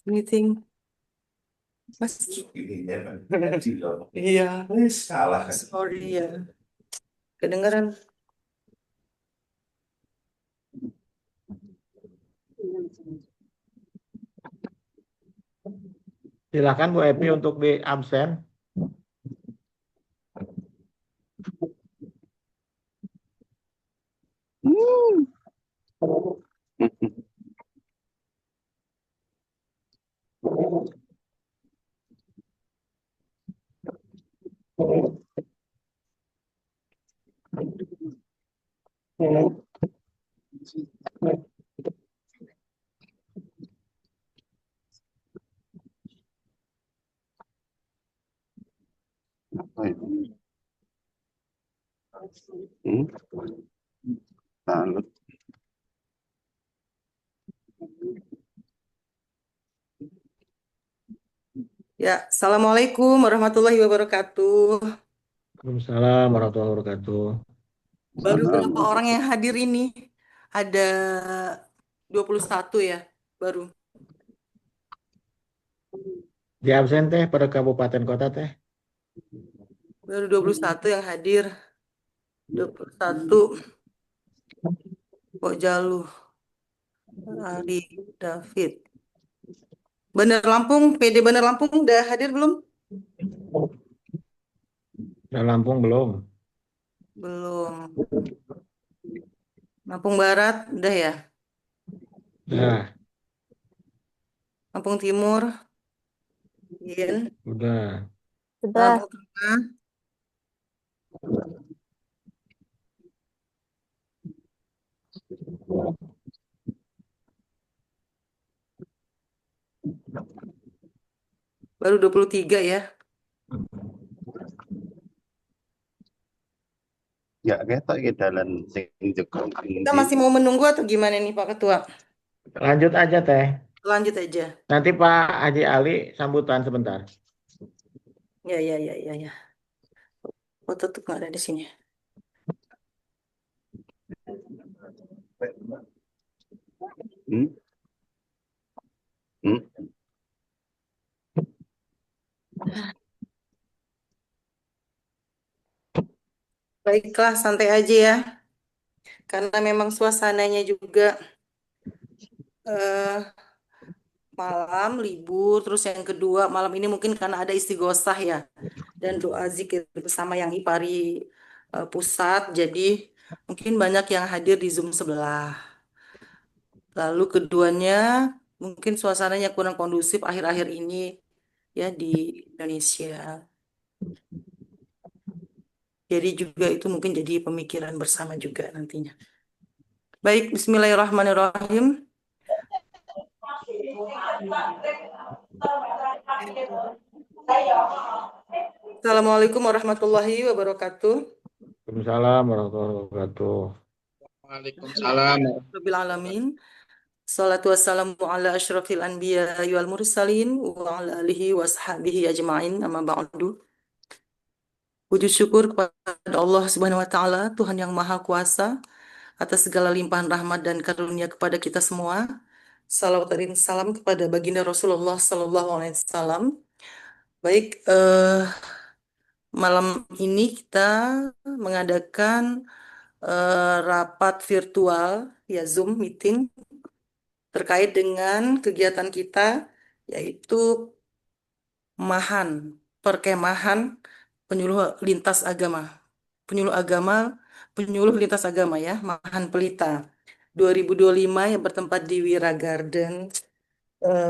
Meeting. Mas. Iya. Salah. Sorry ya. Kedengaran. Silakan Bu Epi untuk di absen. Lalu, Ya, Assalamualaikum warahmatullahi wabarakatuh. Waalaikumsalam warahmatullahi wabarakatuh. Baru berapa salam. orang yang hadir ini? Ada 21 ya, baru. Di absen teh pada kabupaten kota teh. Baru 21 yang hadir. 21 Pok Jaluh, Ari, David. Bandar Lampung, PD Bandar Lampung udah hadir belum? Di Lampung belum. Belum. Lampung Barat udah ya. Nah, Lampung Timur, Yen. udah. Lampung Tengah, baru 23 ya. Ya ketok iki dalan sing jekong Kita endi. masih mau menunggu atau gimana nih Pak Ketua? Lanjut aja teh. Lanjut aja. Nanti Pak Haji Ali sambutan sebentar. Ya, ya, ya, ya, ya. Oh, tetap nggak ada di sini. Hmm? Hmm? Baiklah, santai aja ya. Karena memang suasananya juga eh, malam libur. Terus yang kedua, malam ini mungkin karena ada istighosah ya. Dan doa zikir bersama yang IPARI pusat. Jadi mungkin banyak yang hadir di Zoom sebelah. Lalu keduanya, mungkin suasananya kurang kondusif akhir-akhir ini ya di Indonesia. Jadi juga itu mungkin jadi pemikiran bersama juga nantinya. Baik, Bismillahirrahmanirrahim. Assalamualaikum warahmatullahi wabarakatuh. Waalaikumsalam warahmatullahi wabarakatuh. Waalaikumsalam. Rabbil alamin. Salatu wassalamu ala asyrafil anbiya wal mursalin wa ala alihi wa sahbihi ajma'in amma ba'du. Puji syukur kepada Allah Subhanahu wa taala, Tuhan yang Maha Kuasa atas segala limpahan rahmat dan karunia kepada kita semua. Salawat dan salam kepada baginda Rasulullah sallallahu alaihi wasallam. Baik, malam ini kita mengadakan rapat virtual ya Zoom meeting terkait dengan kegiatan kita yaitu MAHAN, perkemahan penyuluh lintas agama. Penyuluh agama, penyuluh lintas agama ya, MAHAN Pelita 2025 yang bertempat di Wira Garden,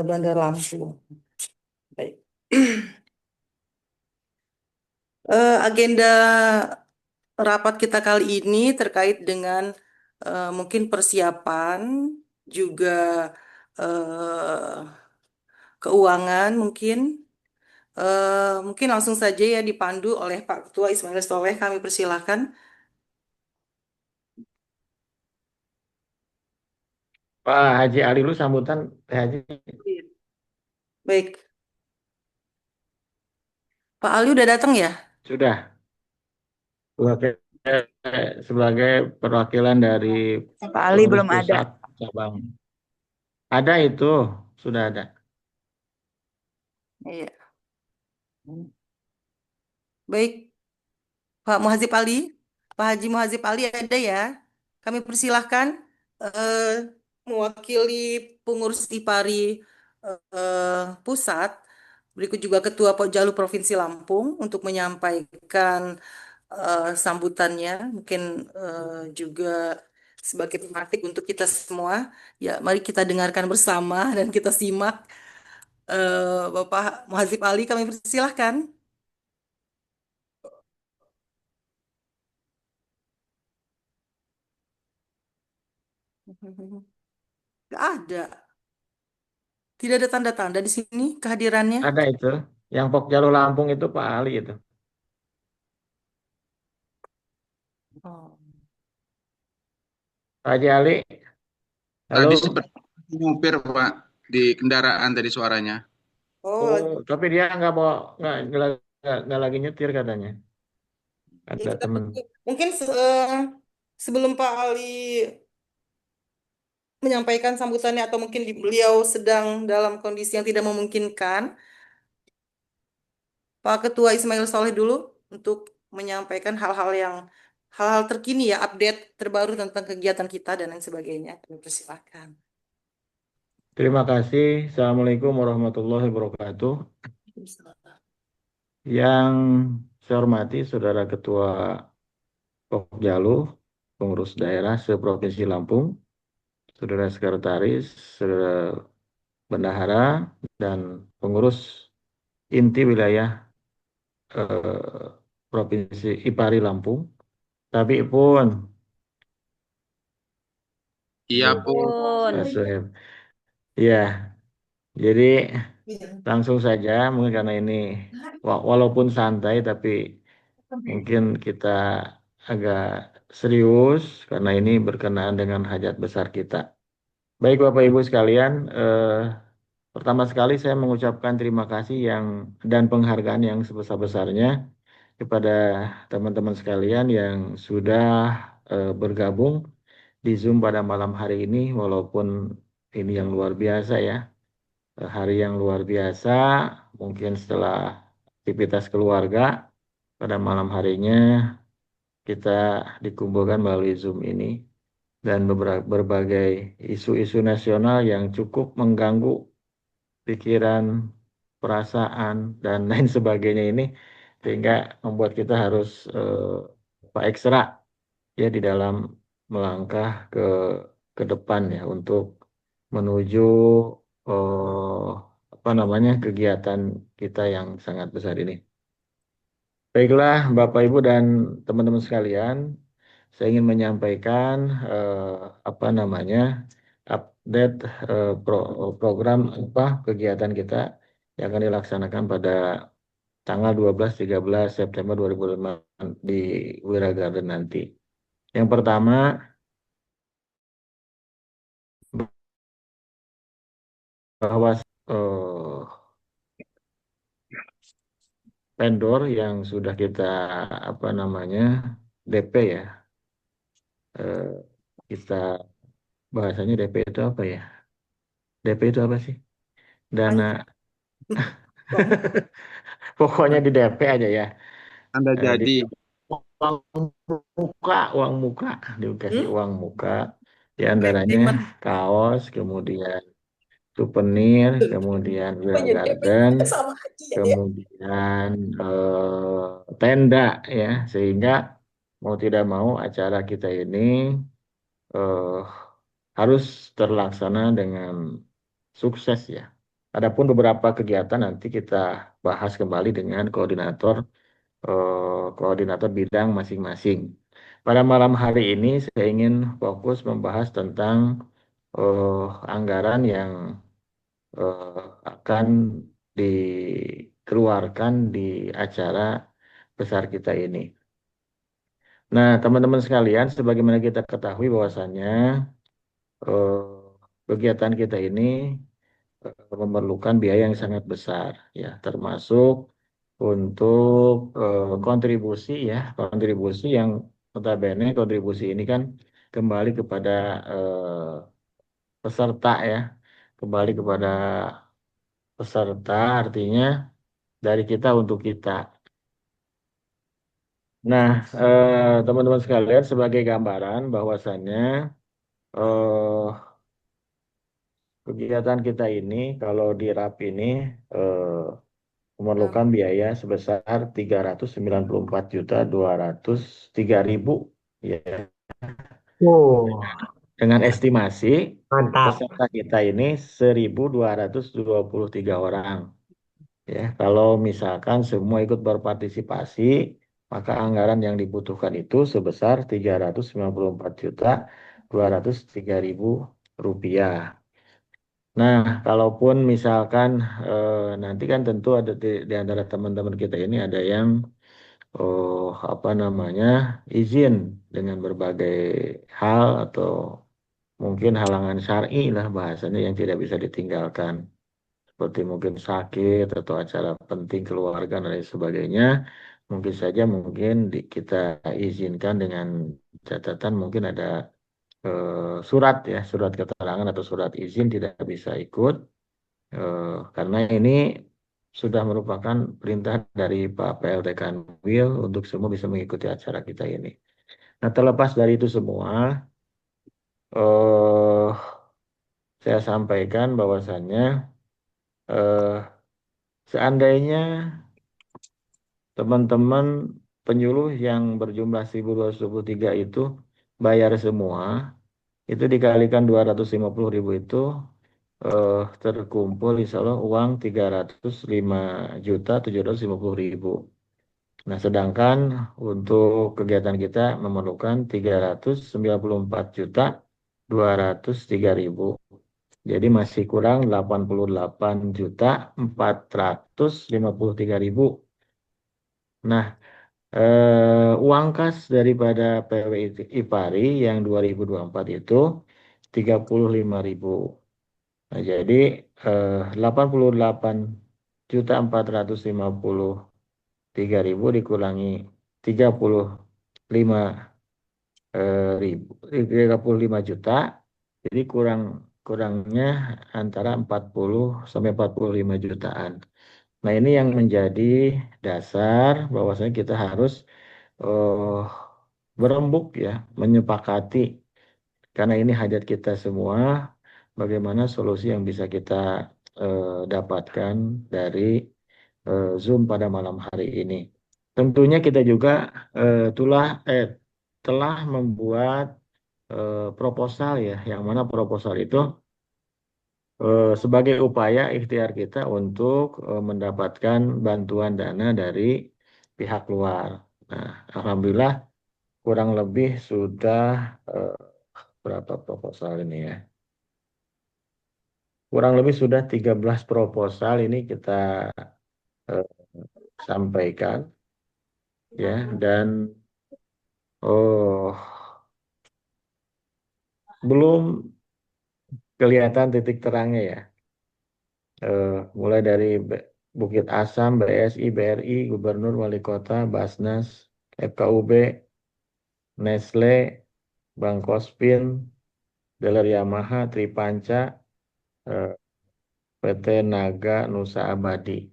Bandar Lampung. Baik. Agenda rapat kita kali ini terkait dengan mungkin persiapan juga eh, keuangan mungkin. Mungkin langsung saja ya dipandu oleh Pak Ketua Ismail Soleh. Kami persilahkan. Pak Haji Ali lu sambutan Teh Haji. Baik, Pak Ali udah datang ya? Sudah. Sebagai, sebagai perwakilan dari Pak Ali pengurus belum ada. pusat cabang. Ada itu, sudah ada. Iya. Baik, Pak Muhazib Ali, Pak Haji Muhazib Ali ada ya? Kami persilahkan eh, mewakili pengurus IPARI pusat, berikut juga Ketua Pokjalu Provinsi Lampung untuk menyampaikan sambutannya, mungkin juga sebagai pemantik untuk kita semua. Ya, mari kita dengarkan bersama dan kita simak. Bapak Muhazib Ali, kami persilahkan. Gak ada. Tidak ada tanda-tanda di sini kehadirannya. Ada itu. Yang Pokjalu Lampung itu Pak Ali itu. Oh, Pak Haji Ali, Tadi halo. seperti ngupir Pak di kendaraan tadi suaranya. oh, Oh, tapi dia nggak mau nggak lagi nyetir katanya. ya Ada kita temen. mungkin sebelum Pak Ali menyampaikan sambutannya atau mungkin beliau sedang dalam kondisi yang tidak memungkinkan, Pak Ketua Ismail Soleh dulu untuk menyampaikan hal-hal terkini ya, update terbaru tentang kegiatan kita dan lain sebagainya. Kami persilahkan. Terima kasih. Assalamualaikum warahmatullahi wabarakatuh. Yang saya hormati Saudara Ketua Pokjalu, pengurus daerah seprovinsi Lampung, Saudara Sekretaris, Saudara Bendahara, dan pengurus inti wilayah Provinsi IPARI Lampung. Tapi pun, Iya Bu pun. Asep. Ya, jadi Iya. langsung saja, mungkin karena ini walaupun santai, tapi mungkin kita agak serius karena ini berkenaan dengan hajat besar kita. Baik Bapak Ibu sekalian, pertama sekali saya mengucapkan terima kasih dan penghargaan yang sebesar-besarnya kepada teman-teman sekalian yang sudah bergabung di Zoom pada malam hari ini, walaupun ini yang luar biasa ya, hari yang luar biasa, mungkin setelah aktivitas keluarga pada malam harinya kita dikumpulkan melalui Zoom ini dan berbagai isu-isu nasional yang cukup mengganggu pikiran, perasaan, dan lain sebagainya ini sehingga membuat kita harus ekstra ya di dalam melangkah ke depan ya untuk menuju eh, apa namanya kegiatan kita yang sangat besar ini. Baiklah Bapak Ibu dan teman-teman sekalian, saya ingin menyampaikan apa namanya update program apa kegiatan kita yang akan dilaksanakan pada tanggal 12-13 September 2005 di Wira Garden nanti. Yang pertama, bahwa vendor yang sudah kita apa namanya DP ya, eh, kita bahasanya DP itu apa ya? DP itu apa sih? Dana, pokoknya di DP aja ya. Anda Di jadi. uang uang muka, dikasih Hmm? uang muka, di DP antaranya mana? kaos, kemudian souvenir, kemudian Oh Wira ya, DP Garden, sama aja ya. kemudian tenda ya, sehingga mau tidak mau acara kita ini eh, harus terlaksana dengan sukses ya. Adapun beberapa kegiatan nanti kita bahas kembali dengan koordinator bidang masing-masing. Pada malam hari ini saya ingin fokus membahas tentang anggaran yang akan dikeluarkan di acara besar kita ini. Nah, teman-teman sekalian, sebagaimana kita ketahui bahwasannya eh, kegiatan kita ini memerlukan biaya yang sangat besar, ya, termasuk untuk kontribusi yang notabene kontribusi ini kan kembali kepada peserta ya, kembali kepada peserta artinya dari kita untuk kita. Nah, teman-teman sekalian, sebagai gambaran bahwasannya eh, kegiatan kita ini kalau di RAP ini eh, memerlukan biaya sebesar 394.203.000 ya. Oh, Dengan estimasi mantap. peserta kita ini 1.223 orang. Ya, kalau misalkan semua ikut berpartisipasi, maka anggaran yang dibutuhkan itu sebesar 394.203.000 rupiah. Nah, kalaupun misalkan nanti kan tentu ada di antara teman-teman kita ini ada yang apa namanya izin dengan berbagai hal atau mungkin halangan syar'i lah bahasanya yang tidak bisa ditinggalkan. Seperti mungkin sakit atau acara penting keluarga dan lain sebagainya. Mungkin saja mungkin kita izinkan dengan catatan mungkin ada surat ya, surat keterangan atau surat izin tidak bisa ikut karena ini sudah merupakan perintah dari Pak PLT Kanwil untuk semua bisa mengikuti acara kita ini. Nah, terlepas dari itu semua, eh, saya sampaikan bahwasannya eh, seandainya teman-teman penyuluh yang berjumlah 1.223 itu bayar semua, itu dikalikan 250.000 itu terkumpul insya Allah uang 305.750.000. Nah, sedangkan untuk kegiatan kita memerlukan 394.203.000. Jadi masih kurang 88.453.000. Nah, uang kas daripada PW IPARI yang 2024 itu 35.000. Nah, jadi 88.453.000 dikurangi 35 juta, jadi kurangnya antara 40 sampai 45 jutaan. Nah, ini yang menjadi dasar bahwasanya kita harus eh, berembuk ya, menyepakati karena ini hajat kita semua, bagaimana solusi yang bisa kita dapatkan dari Zoom pada malam hari ini. Tentunya kita juga telah membuat proposal ya, yang mana proposal itu sebagai upaya ikhtiar kita untuk mendapatkan bantuan dana dari pihak luar. Nah, alhamdulillah kurang lebih sudah eh, berapa proposal ini ya? Kurang lebih sudah 13 proposal ini kita eh, sampaikan ya dan oh belum kelihatan titik terangnya ya. Mulai dari Bukit Asam, BSI, BRI, Gubernur, Wali Kota, Basnas, FKUB, Nestle, Bank Kospin, Dealer Yamaha, Tripanca, eh, PT Naga Nusa Abadi.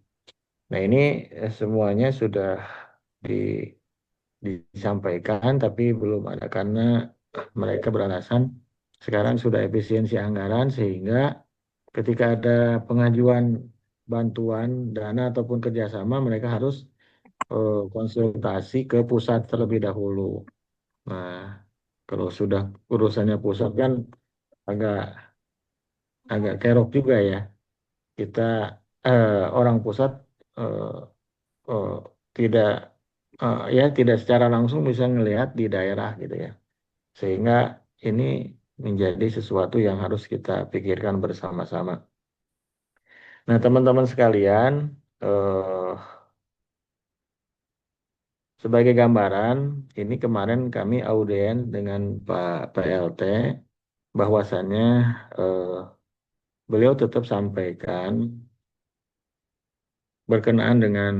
Nah, ini semuanya sudah di disampaikan tapi belum ada karena mereka beralasan sekarang sudah efisiensi anggaran sehingga ketika ada pengajuan bantuan dana ataupun kerjasama mereka harus konsultasi ke pusat terlebih dahulu. Nah, kalau sudah urusannya pusat kan agak agak kerok juga ya. Kita orang pusat eh, eh, tidak ya tidak secara langsung bisa melihat di daerah gitu ya. Sehingga ini menjadi sesuatu yang harus kita pikirkan bersama-sama. Nah, teman-teman sekalian, eh, sebagai gambaran, ini kemarin kami audien dengan Pak PLT bahwasannya eh, beliau tetap sampaikan berkenaan dengan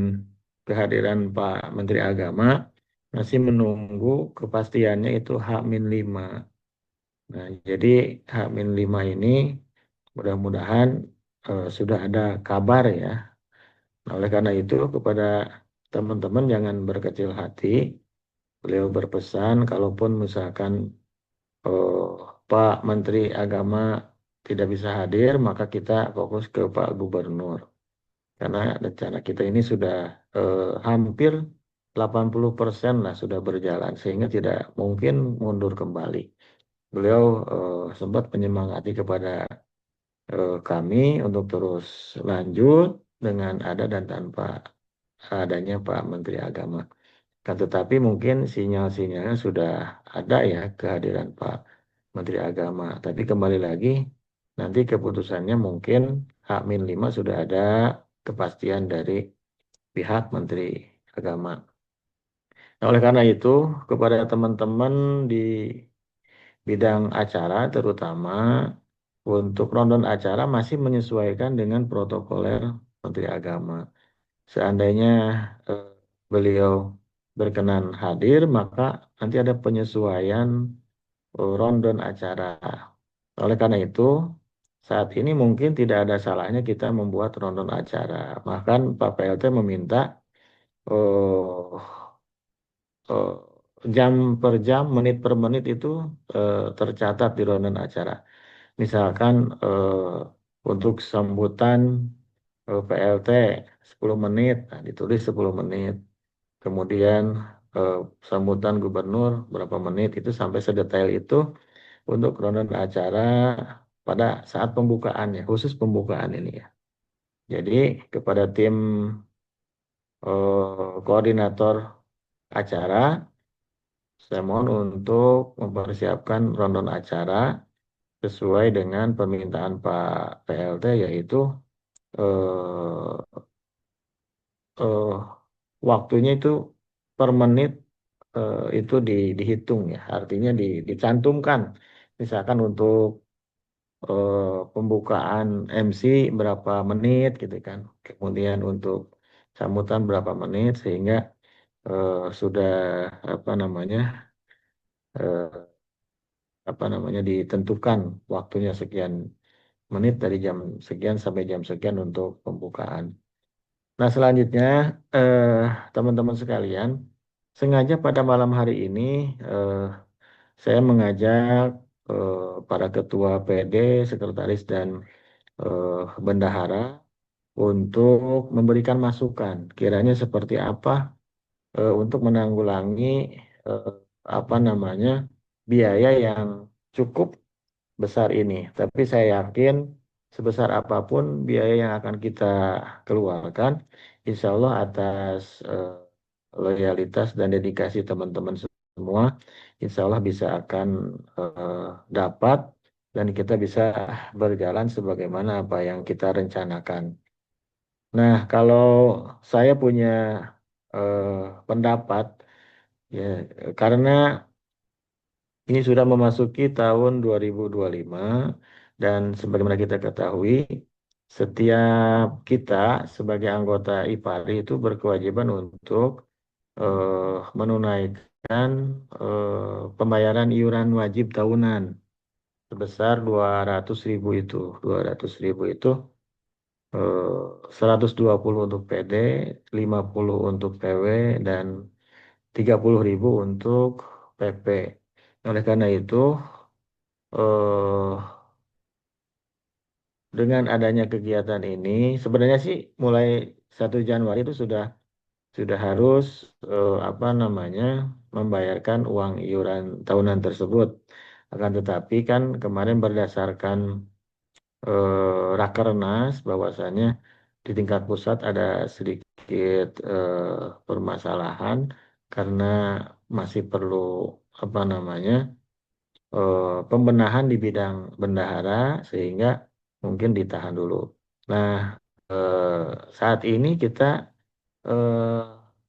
kehadiran Pak Menteri Agama masih menunggu kepastiannya itu H-5. Nah, jadi H-5 ini mudah-mudahan sudah ada kabar ya. Nah, oleh karena itu kepada teman-teman jangan berkecil hati. Beliau berpesan kalaupun misalkan eh, Pak Menteri Agama tidak bisa hadir, maka kita fokus ke Pak Gubernur. Karena rencana kita ini sudah hampir 80% lah sudah berjalan, sehingga tidak mungkin mundur kembali. Beliau sempat menyemangati kepada kami untuk terus lanjut dengan ada dan tanpa adanya Pak Menteri Agama. Kan tetapi mungkin sinyal-sinyalnya sudah ada ya kehadiran Pak Menteri Agama. Tapi kembali lagi nanti keputusannya mungkin H-5 sudah ada kepastian dari pihak Menteri Agama. Nah, oleh karena itu kepada teman-teman di bidang acara terutama untuk rondon acara masih menyesuaikan dengan protokoler Menteri Agama. Seandainya eh, beliau berkenan hadir, maka nanti ada penyesuaian rondon acara. Oleh karena itu, saat ini mungkin tidak ada salahnya kita membuat rondon acara. Bahkan Pak PLT meminta eh, eh, jam per jam, menit per menit itu tercatat di rondon acara. Misalkan untuk sambutan PLT 10 menit, nah, ditulis 10 menit. Kemudian eh, sambutan gubernur berapa menit itu sampai sedetail itu untuk rundown acara pada saat pembukaannya, khusus pembukaan ini ya. Jadi kepada tim koordinator acara, saya mohon untuk mempersiapkan rundown acara sesuai dengan permintaan Pak PLT yaitu eh, eh, waktunya itu per menit itu dihitung ya, artinya dicantumkan. Misalkan untuk pembukaan MC berapa menit gitu kan, kemudian untuk sambutan berapa menit sehingga sudah apa namanya eh, ditentukan waktunya sekian menit dari jam sekian sampai jam sekian untuk pembukaan. Nah, selanjutnya, eh, teman-teman sekalian, sengaja pada malam hari ini eh, saya mengajak para ketua PD, sekretaris, dan bendahara untuk memberikan masukan. Kiranya seperti apa untuk menanggulangi eh, apa namanya biaya yang cukup besar ini. Tapi saya yakin sebesar apapun biaya yang akan kita keluarkan, insya Allah atas loyalitas dan dedikasi teman-teman semua, insya Allah bisa akan eh, dapat dan kita bisa berjalan sebagaimana apa yang kita rencanakan. Nah, kalau saya punya eh, pendapat, ya karena ini sudah memasuki tahun 2025 dan sebagaimana kita ketahui, setiap kita sebagai anggota IPARI itu berkewajiban untuk menunaikan pembayaran iuran wajib tahunan sebesar 200.000 itu. 200.000 itu 120 untuk PD, 50 untuk PW, dan 30.000 untuk PP. Oleh karena itu, eh, dengan adanya kegiatan ini, sebenarnya sih mulai 1 Januari itu sudah harus apa namanya membayarkan uang iuran tahunan tersebut. Akan tetapi kan kemarin berdasarkan Rakernas bahwasannya di tingkat pusat ada sedikit permasalahan karena masih perlu apa namanya pembenahan di bidang bendahara sehingga mungkin ditahan dulu. Nah, eh, saat ini kita eh,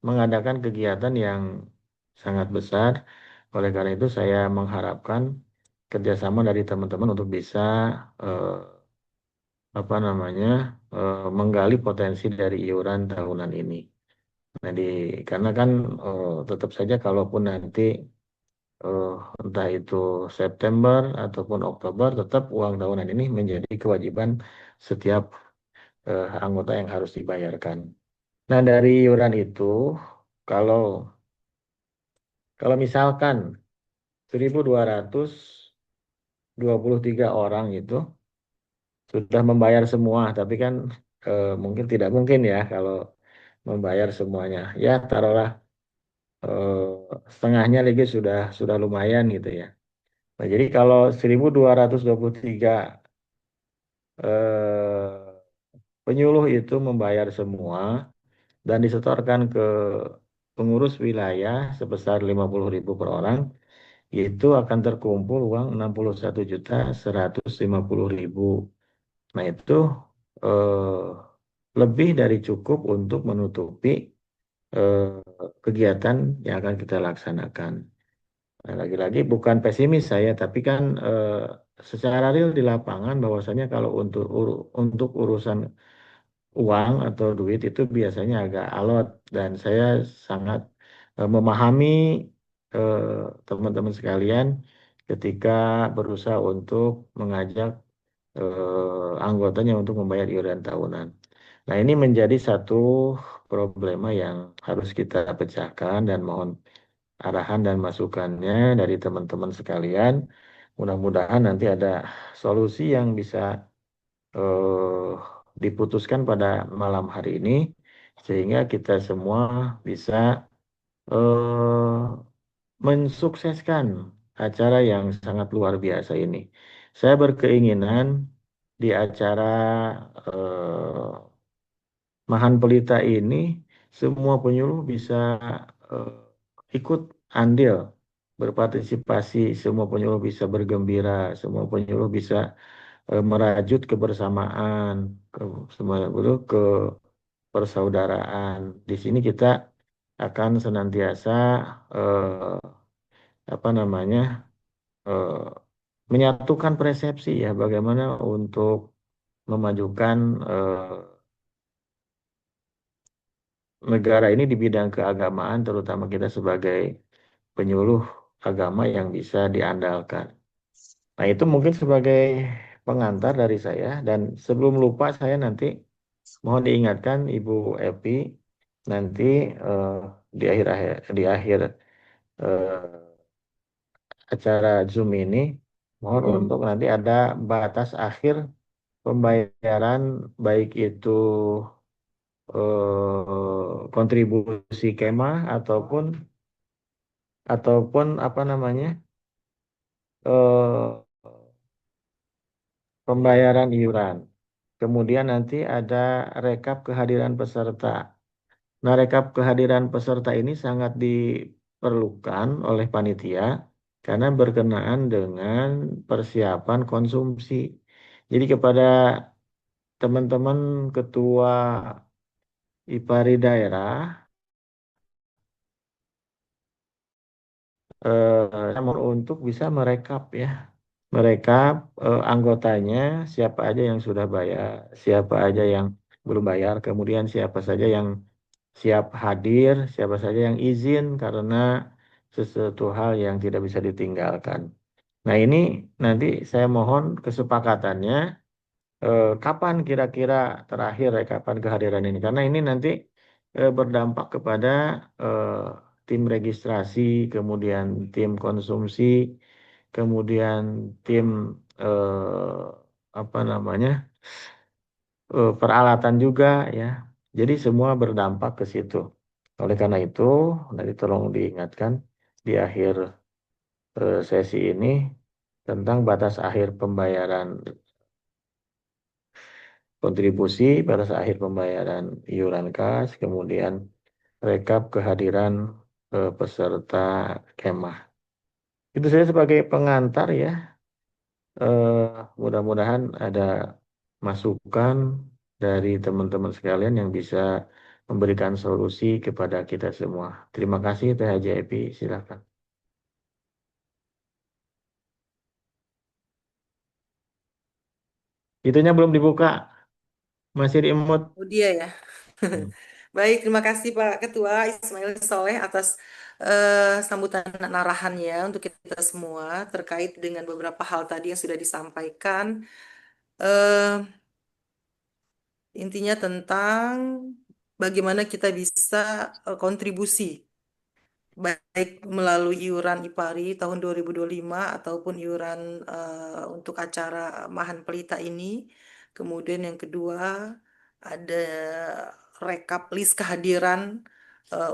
mengadakan kegiatan yang sangat besar. Oleh karena itu saya mengharapkan kerjasama dari teman-teman untuk bisa eh, apa namanya menggali potensi dari iuran tahunan ini. Nah, karena kan tetap saja kalaupun nanti eh, entah itu September ataupun Oktober, tetap uang tahunan ini menjadi kewajiban setiap anggota yang harus dibayarkan. Nah, dari iuran itu, kalau kalau misalkan 1.223 orang itu sudah membayar semua, tapi kan mungkin tidak mungkin ya kalau membayar semuanya. Ya, taruhlah setengahnya lagi sudah lumayan gitu ya. Nah, jadi kalau 1.223 eh, penyuluh itu membayar semua dan disetorkan ke pengurus wilayah sebesar 50.000 per orang, itu akan terkumpul uang 61.150.000. Nah, itu lebih dari cukup untuk menutupi eh, kegiatan yang akan kita laksanakan. Nah, lagi-lagi bukan pesimis saya, tapi kan secara real di lapangan bahwasanya kalau untuk urusan uang atau duit itu biasanya agak alot, dan saya sangat memahami eh, teman-teman sekalian ketika berusaha untuk mengajak anggotanya untuk membayar iuran tahunan. Nah, ini menjadi satu problema yang harus kita pecahkan dan mohon arahan dan masukannya dari teman-teman sekalian. Mudah-mudahan nanti ada solusi yang bisa eh, diputuskan pada malam hari ini sehingga kita semua bisa eh, mensukseskan acara yang sangat luar biasa ini. Saya berkeinginan di acara Mahan Pelita ini semua penyuluh bisa eh, ikut andil berpartisipasi, semua penyuluh bisa bergembira, semua penyuluh bisa merajut kebersamaan, ke, semua itu ke persaudaraan. Di sini kita akan senantiasa eh, apa namanya eh, menyatukan persepsi ya, bagaimana untuk memajukan negara ini di bidang keagamaan, terutama kita sebagai penyuluh agama yang bisa diandalkan. Nah, itu mungkin sebagai pengantar dari saya. Dan sebelum lupa, saya nanti mohon diingatkan Ibu Epi, nanti eh, di akhir eh, acara Zoom ini, mohon untuk nanti ada batas akhir pembayaran, baik itu kontribusi kemah ataupun apa namanya eh, pembayaran iuran. Kemudian nanti ada rekap kehadiran peserta. Nah, rekap kehadiran peserta ini sangat diperlukan oleh panitia karena berkenaan dengan persiapan konsumsi. Jadi kepada teman-teman ketua IPARI daerah, saya mohon untuk bisa merekap ya, merekap anggotanya, siapa aja yang sudah bayar, siapa aja yang belum bayar, kemudian siapa saja yang siap hadir, siapa saja yang izin karena sesuatu hal yang tidak bisa ditinggalkan. Nah, ini nanti saya mohon kesepakatannya kapan kira-kira terakhir rekapan kehadiran ini, karena ini nanti berdampak kepada eh, tim registrasi, kemudian tim konsumsi, kemudian tim apa namanya peralatan juga ya. Jadi semua berdampak ke situ. Oleh karena itu, nanti tolong diingatkan di akhir sesi ini tentang batas akhir pembayaran kontribusi, batas akhir pembayaran iuran kas, kemudian rekap kehadiran peserta kemah. Itu saya sebagai pengantar ya. Eh, Mudah-mudahan ada masukan dari teman-teman sekalian yang bisa memberikan solusi kepada kita semua. Terima kasih Teh Haji Epi, silakan. Itunya belum dibuka, masih diemut. Oh dia ya. Hmm. Baik, terima kasih Pak Ketua Ismail Soleh atas sambutan arahannya untuk kita semua terkait dengan beberapa hal tadi yang sudah disampaikan. Eh, Intinya tentang bagaimana kita bisa kontribusi baik melalui iuran IPARI tahun 2025 ataupun iuran untuk acara Mahan Pelita ini. Kemudian yang kedua ada rekap list kehadiran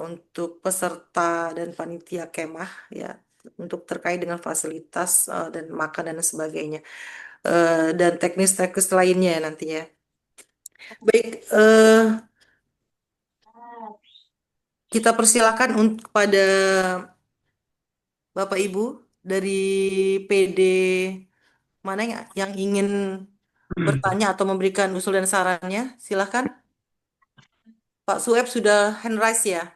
untuk peserta dan panitia kemah ya untuk terkait dengan fasilitas dan makan dan sebagainya. Dan teknis-teknis lainnya nantinya. Baik, kita persilakan untuk kepada Bapak Ibu dari PD mana yang ingin bertanya atau memberikan usul dan sarannya. Silakan. Pak Sueb sudah hand raise ya?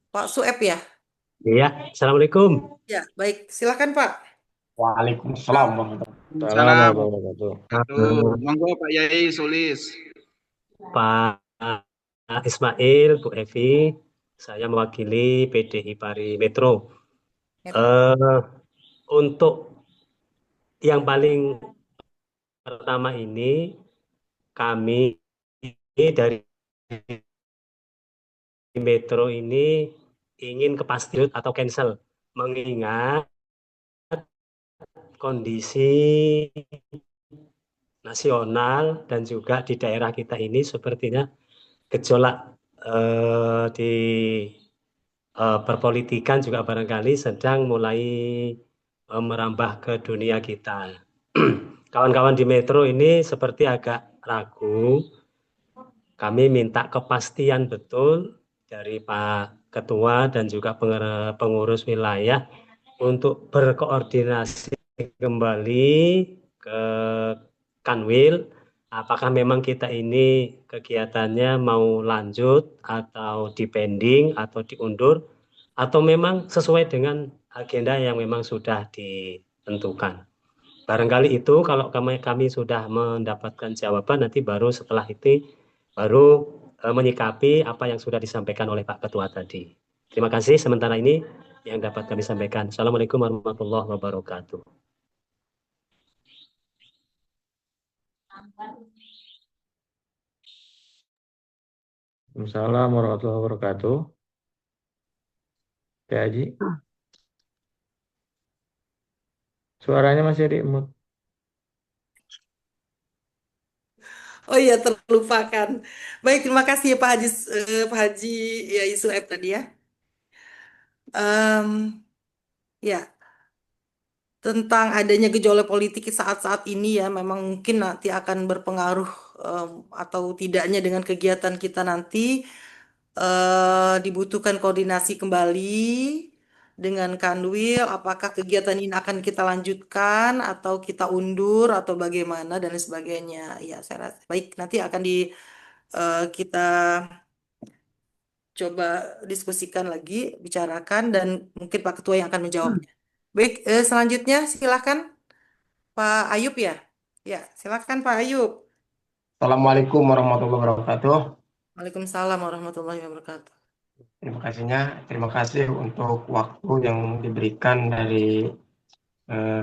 Pak Sueb ya? Iya, Assalamualaikum. Ya, baik. Silakan Pak. Waalaikumsalam warahmatullahi Salam Salam. warahmatullahi wabarakatuh. Tuh, monggo Pak Yai Sulis. Pak Ismail, Bu Evi, saya mewakili PD Hipari Metro. Eh, untuk yang paling pertama ini, kami dari Metro ini ingin kepastian atau cancel, mengingat kondisi nasional dan juga di daerah kita ini sepertinya gejolak di perpolitikan juga barangkali sedang mulai merambah ke dunia kita. Kawan-kawan di Metro ini seperti agak ragu. Kami minta kepastian betul dari Pak Ketua dan juga pengurus wilayah untuk berkoordinasi kembali ke Kanwil, apakah memang kita ini kegiatannya mau lanjut atau dipending atau diundur, atau memang sesuai dengan agenda yang memang sudah ditentukan. Barangkali itu kalau kami sudah mendapatkan jawaban, nanti baru setelah itu baru menyikapi apa yang sudah disampaikan oleh Pak Ketua tadi. Terima kasih sementara ini yang dapat kami sampaikan. Assalamualaikum warahmatullahi wabarakatuh. Assalamualaikum warahmatullahi wabarakatuh. Pak Haji, suaranya masih di mute. Oh iya, terlupakan. Baik, terima kasih ya Pak Haji ya Sueb tadi ya. Ya, tentang adanya gejolak politik saat-saat ini ya memang mungkin nanti akan berpengaruh atau tidaknya dengan kegiatan kita nanti dibutuhkan koordinasi kembali dengan Kanwil apakah kegiatan ini akan kita lanjutkan atau kita undur atau bagaimana dan sebagainya ya saya rasa baik nanti akan kita coba diskusikan lagi bicarakan dan mungkin Pak Ketua yang akan menjawabnya. Baik, selanjutnya silakan Pak Ayub ya. Ya, silakan Pak Ayub. Assalamualaikum warahmatullahi wabarakatuh. Waalaikumsalam warahmatullahi wabarakatuh. Terima kasih untuk waktu yang diberikan dari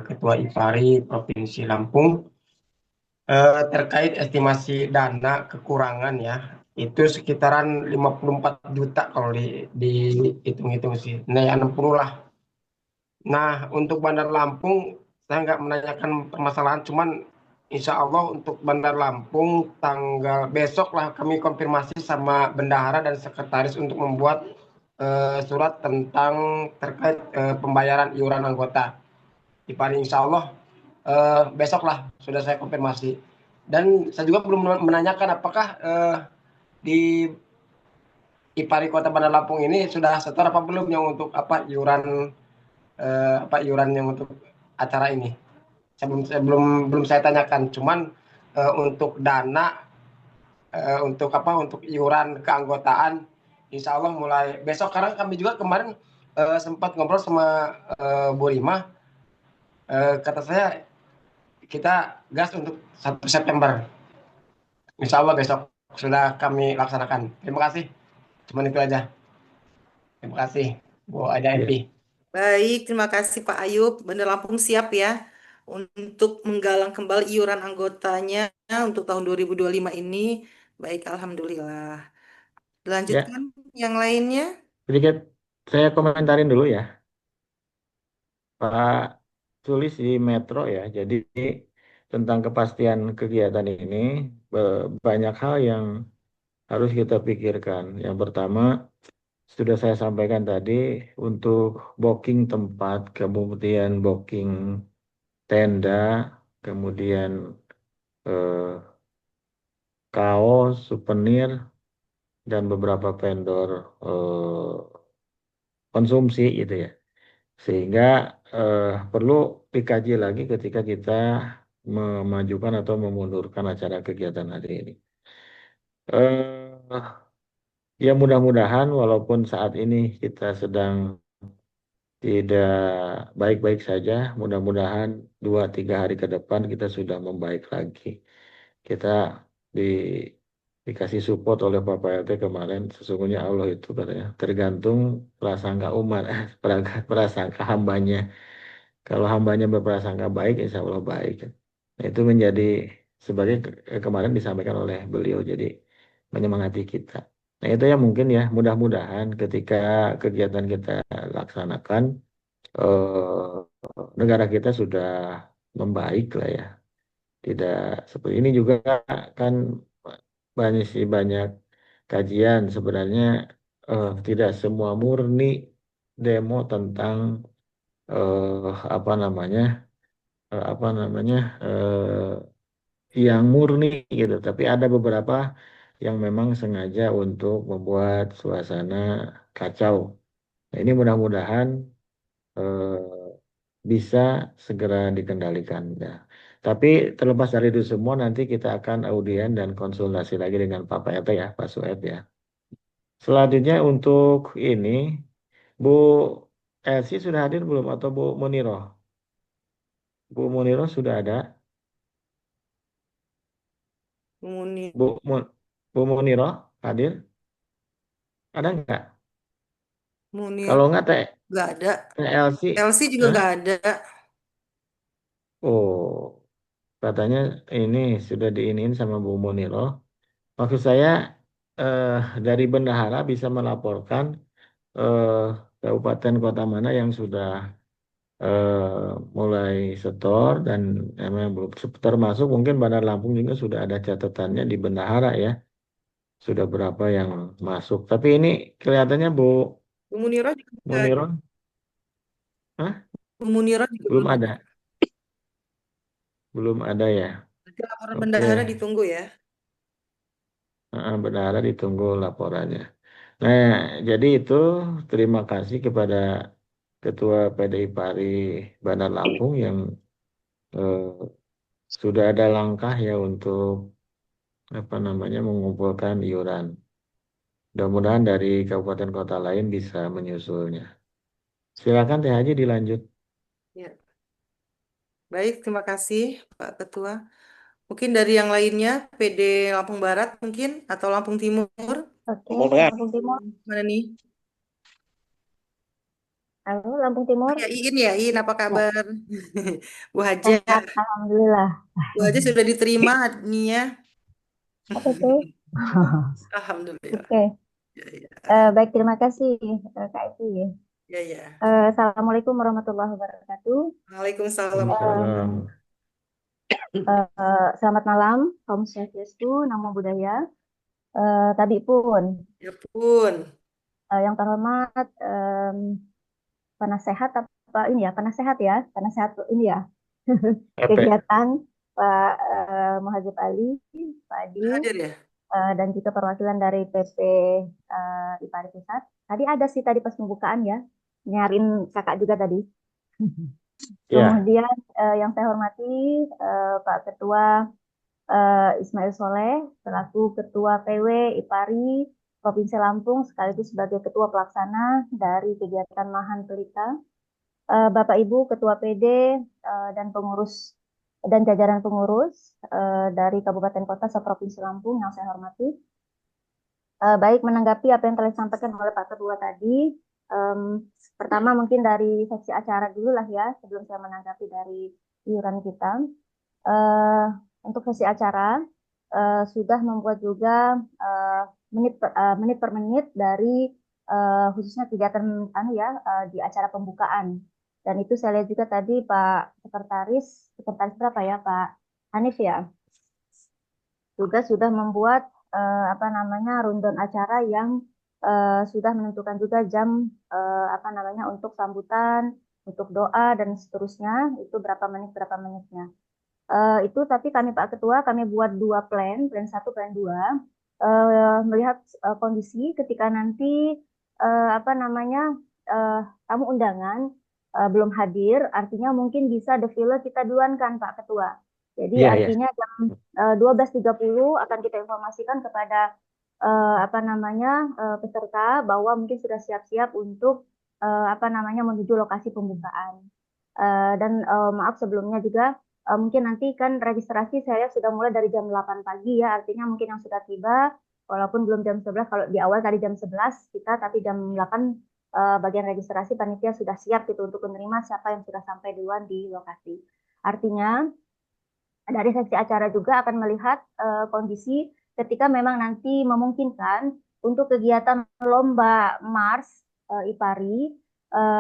Ketua IPARI Provinsi Lampung terkait estimasi dana kekurangan ya. Itu sekitaran 54 juta kalau dihitung-hitung sih. Nah, 60 lah. Nah, untuk Bandar Lampung saya nggak menanyakan permasalahan, cuman insya Allah untuk Bandar Lampung tanggal besok lah kami konfirmasi sama bendahara dan sekretaris untuk membuat surat tentang terkait pembayaran iuran anggota. IPARI insya Allah besok lah sudah saya konfirmasi. Dan saya juga belum menanyakan apakah di IPARI Kota Bandar Lampung ini sudah setor apa belum yang untuk iuran yang untuk acara ini. Saya belum saya tanyakan, cuman untuk dana untuk iuran keanggotaan insya Allah mulai besok, karena kami juga kemarin sempat ngobrol sama Bu Rima, kata saya kita gas untuk 1 September insya Allah besok sudah kami laksanakan. Terima kasih. Cuman itu aja. Terima kasih, Bu Ada Ya, MP. Baik, terima kasih Pak Ayub. Bandar Lampung siap ya untuk menggalang kembali iuran anggotanya untuk tahun 2025 ini. Baik, Alhamdulillah. ya, Dilanjutkan yang lainnya. sedikit saya komentarin dulu ya, Pak Sulis di Metro ya. Jadi tentang kepastian kegiatan ini banyak hal yang harus kita pikirkan. Yang pertama, sudah saya sampaikan tadi untuk booking tempat, kemudian booking tenda, kemudian eh, kaos, souvenir, dan beberapa vendor eh, konsumsi gitu ya. Sehingga perlu dikaji lagi ketika kita memajukan atau memundurkan acara kegiatan hari ini. Eh, ya mudah-mudahan walaupun saat ini kita sedang tidak baik-baik saja, mudah-mudahan 2-3 hari ke depan kita sudah membaik lagi. Kita di, dikasih support oleh Bapak RT kemarin, sesungguhnya Allah itu katanya tergantung prasangka umat, prasangka hambanya. Kalau hambanya berprasangka baik, insya Allah baik. Nah, itu menjadi sebagai kemarin disampaikan oleh beliau, jadi menyemangati kita. Nah, itu ya mungkin ya, mudah-mudahan ketika kegiatan kita laksanakan, negara kita sudah membaik lah ya. Tidak seperti ini juga kan banyak sih banyak kajian sebenarnya tidak semua murni demo tentang apa namanya apa namanya yang murni gitu, tapi ada beberapa yang memang sengaja untuk membuat suasana kacau. Nah, ini mudah-mudahan eh, bisa segera dikendalikan. Ya. Tapi terlepas dari itu semua, nanti kita akan audien dan konsultasi lagi dengan Pak PRT ya, Pak Sueb ya. Selanjutnya untuk ini, Bu Elsi sudah hadir belum atau Bu Muniro? Bu Muniro sudah ada? Muni, Bu, Bu Muniro hadir? Ada nggak? Munir Kalau nggak nggak ada. TLC, LC juga Hah? nggak ada. Oh, katanya ini sudah diinin sama Bu Muniro. Maksud saya eh, dari bendahara bisa melaporkan eh, kabupaten kota mana yang sudah mulai setor dan emang belum termasuk mungkin Bandar Lampung juga sudah ada catatannya di bendahara ya, sudah berapa yang masuk. Tapi ini kelihatannya Bu Bu Muniro juga nggak ada. Muniro, hah? Bu Muniro juga Belum belum ada. ada, belum ada ya. Nanti laporan Oke, bendahara ditunggu ya. bendahara ditunggu laporannya. Nah, jadi itu terima kasih kepada Ketua PDI Pari Bandar Lampung yang eh, sudah ada langkah ya untuk apa namanya mengumpulkan iuran. Mudah-mudahan dari kabupaten kota lain bisa menyusulnya. Silakan Teh Haji dilanjut. Ya. Baik, terima kasih Pak Ketua. Mungkin dari yang lainnya, PD Lampung Barat mungkin atau Lampung Timur. Oke, Lampung Timur. Mana nih? Halo, Lampung Oh Timur. ya, Iin ya, Iin apa Ya, kabar? Bu Haja, sehat, Alhamdulillah. Bu Haja sudah diterima nih ya. Apa itu? Alhamdulillah. Oke, Ya, ya, baik, terima kasih Kak Eti. ya, ya. Assalamualaikum warahmatullahi wabarakatuh. Waalaikumsalam. Eh, Waalaikumsalam. Selamat malam, Om Swastiastu, Namo Buddhaya. Tadi pun, Ya pun. yang terhormat penasehat apa ini ya, penasehat ini ya, Epe. kegiatan Pak Muhajib Ali, Pak Adil, Hadir ya? dan juga perwakilan dari PP IPARI Pusat. Tadi ada sih tadi pas pembukaan ya, nyariin kakak juga tadi. Ya, Kemudian yang saya hormati Pak Ketua Ismail Soleh selaku Ketua PW IPARI Provinsi Lampung sekaligus sebagai Ketua Pelaksana dari kegiatan Mahan Pelita. Bapak Ibu Ketua PD dan pengurus dan jajaran pengurus dari Kabupaten Kota seprovinsi Lampung yang saya hormati. Baik, menanggapi apa yang telah disampaikan oleh Pak Ketua tadi. Pertama mungkin dari seksi acara dulu lah ya, sebelum saya menanggapi dari iuran kita. Eh, untuk sesi acara sudah membuat juga menit per menit dari khususnya kegiatan di acara pembukaan. Dan itu saya lihat juga tadi Pak Sekretaris berapa ya Pak Hanif ya, juga sudah membuat rundown acara yang sudah menentukan juga jam untuk sambutan, untuk doa dan seterusnya itu berapa menitnya. Itu tapi Pak Ketua kami buat dua plan satu, plan dua, melihat kondisi ketika nanti eh, apa namanya tamu undangan belum hadir, artinya mungkin bisa defile kita duluan kan Pak Ketua. Jadi Iya, iya. artinya jam 12.30 akan kita informasikan kepada peserta bahwa mungkin sudah siap-siap untuk menuju lokasi pembukaan. Maaf sebelumnya juga, mungkin nanti kan registrasi saya sudah mulai dari jam 8 pagi ya, artinya mungkin yang sudah tiba, walaupun belum jam 11, kalau di awal tadi jam 11 kita, tapi jam 8 bagian registrasi panitia sudah siap gitu untuk menerima siapa yang sudah sampai duluan di lokasi. Artinya dari seksi acara juga akan melihat kondisi ketika memang nanti memungkinkan untuk kegiatan lomba Mars IPARI,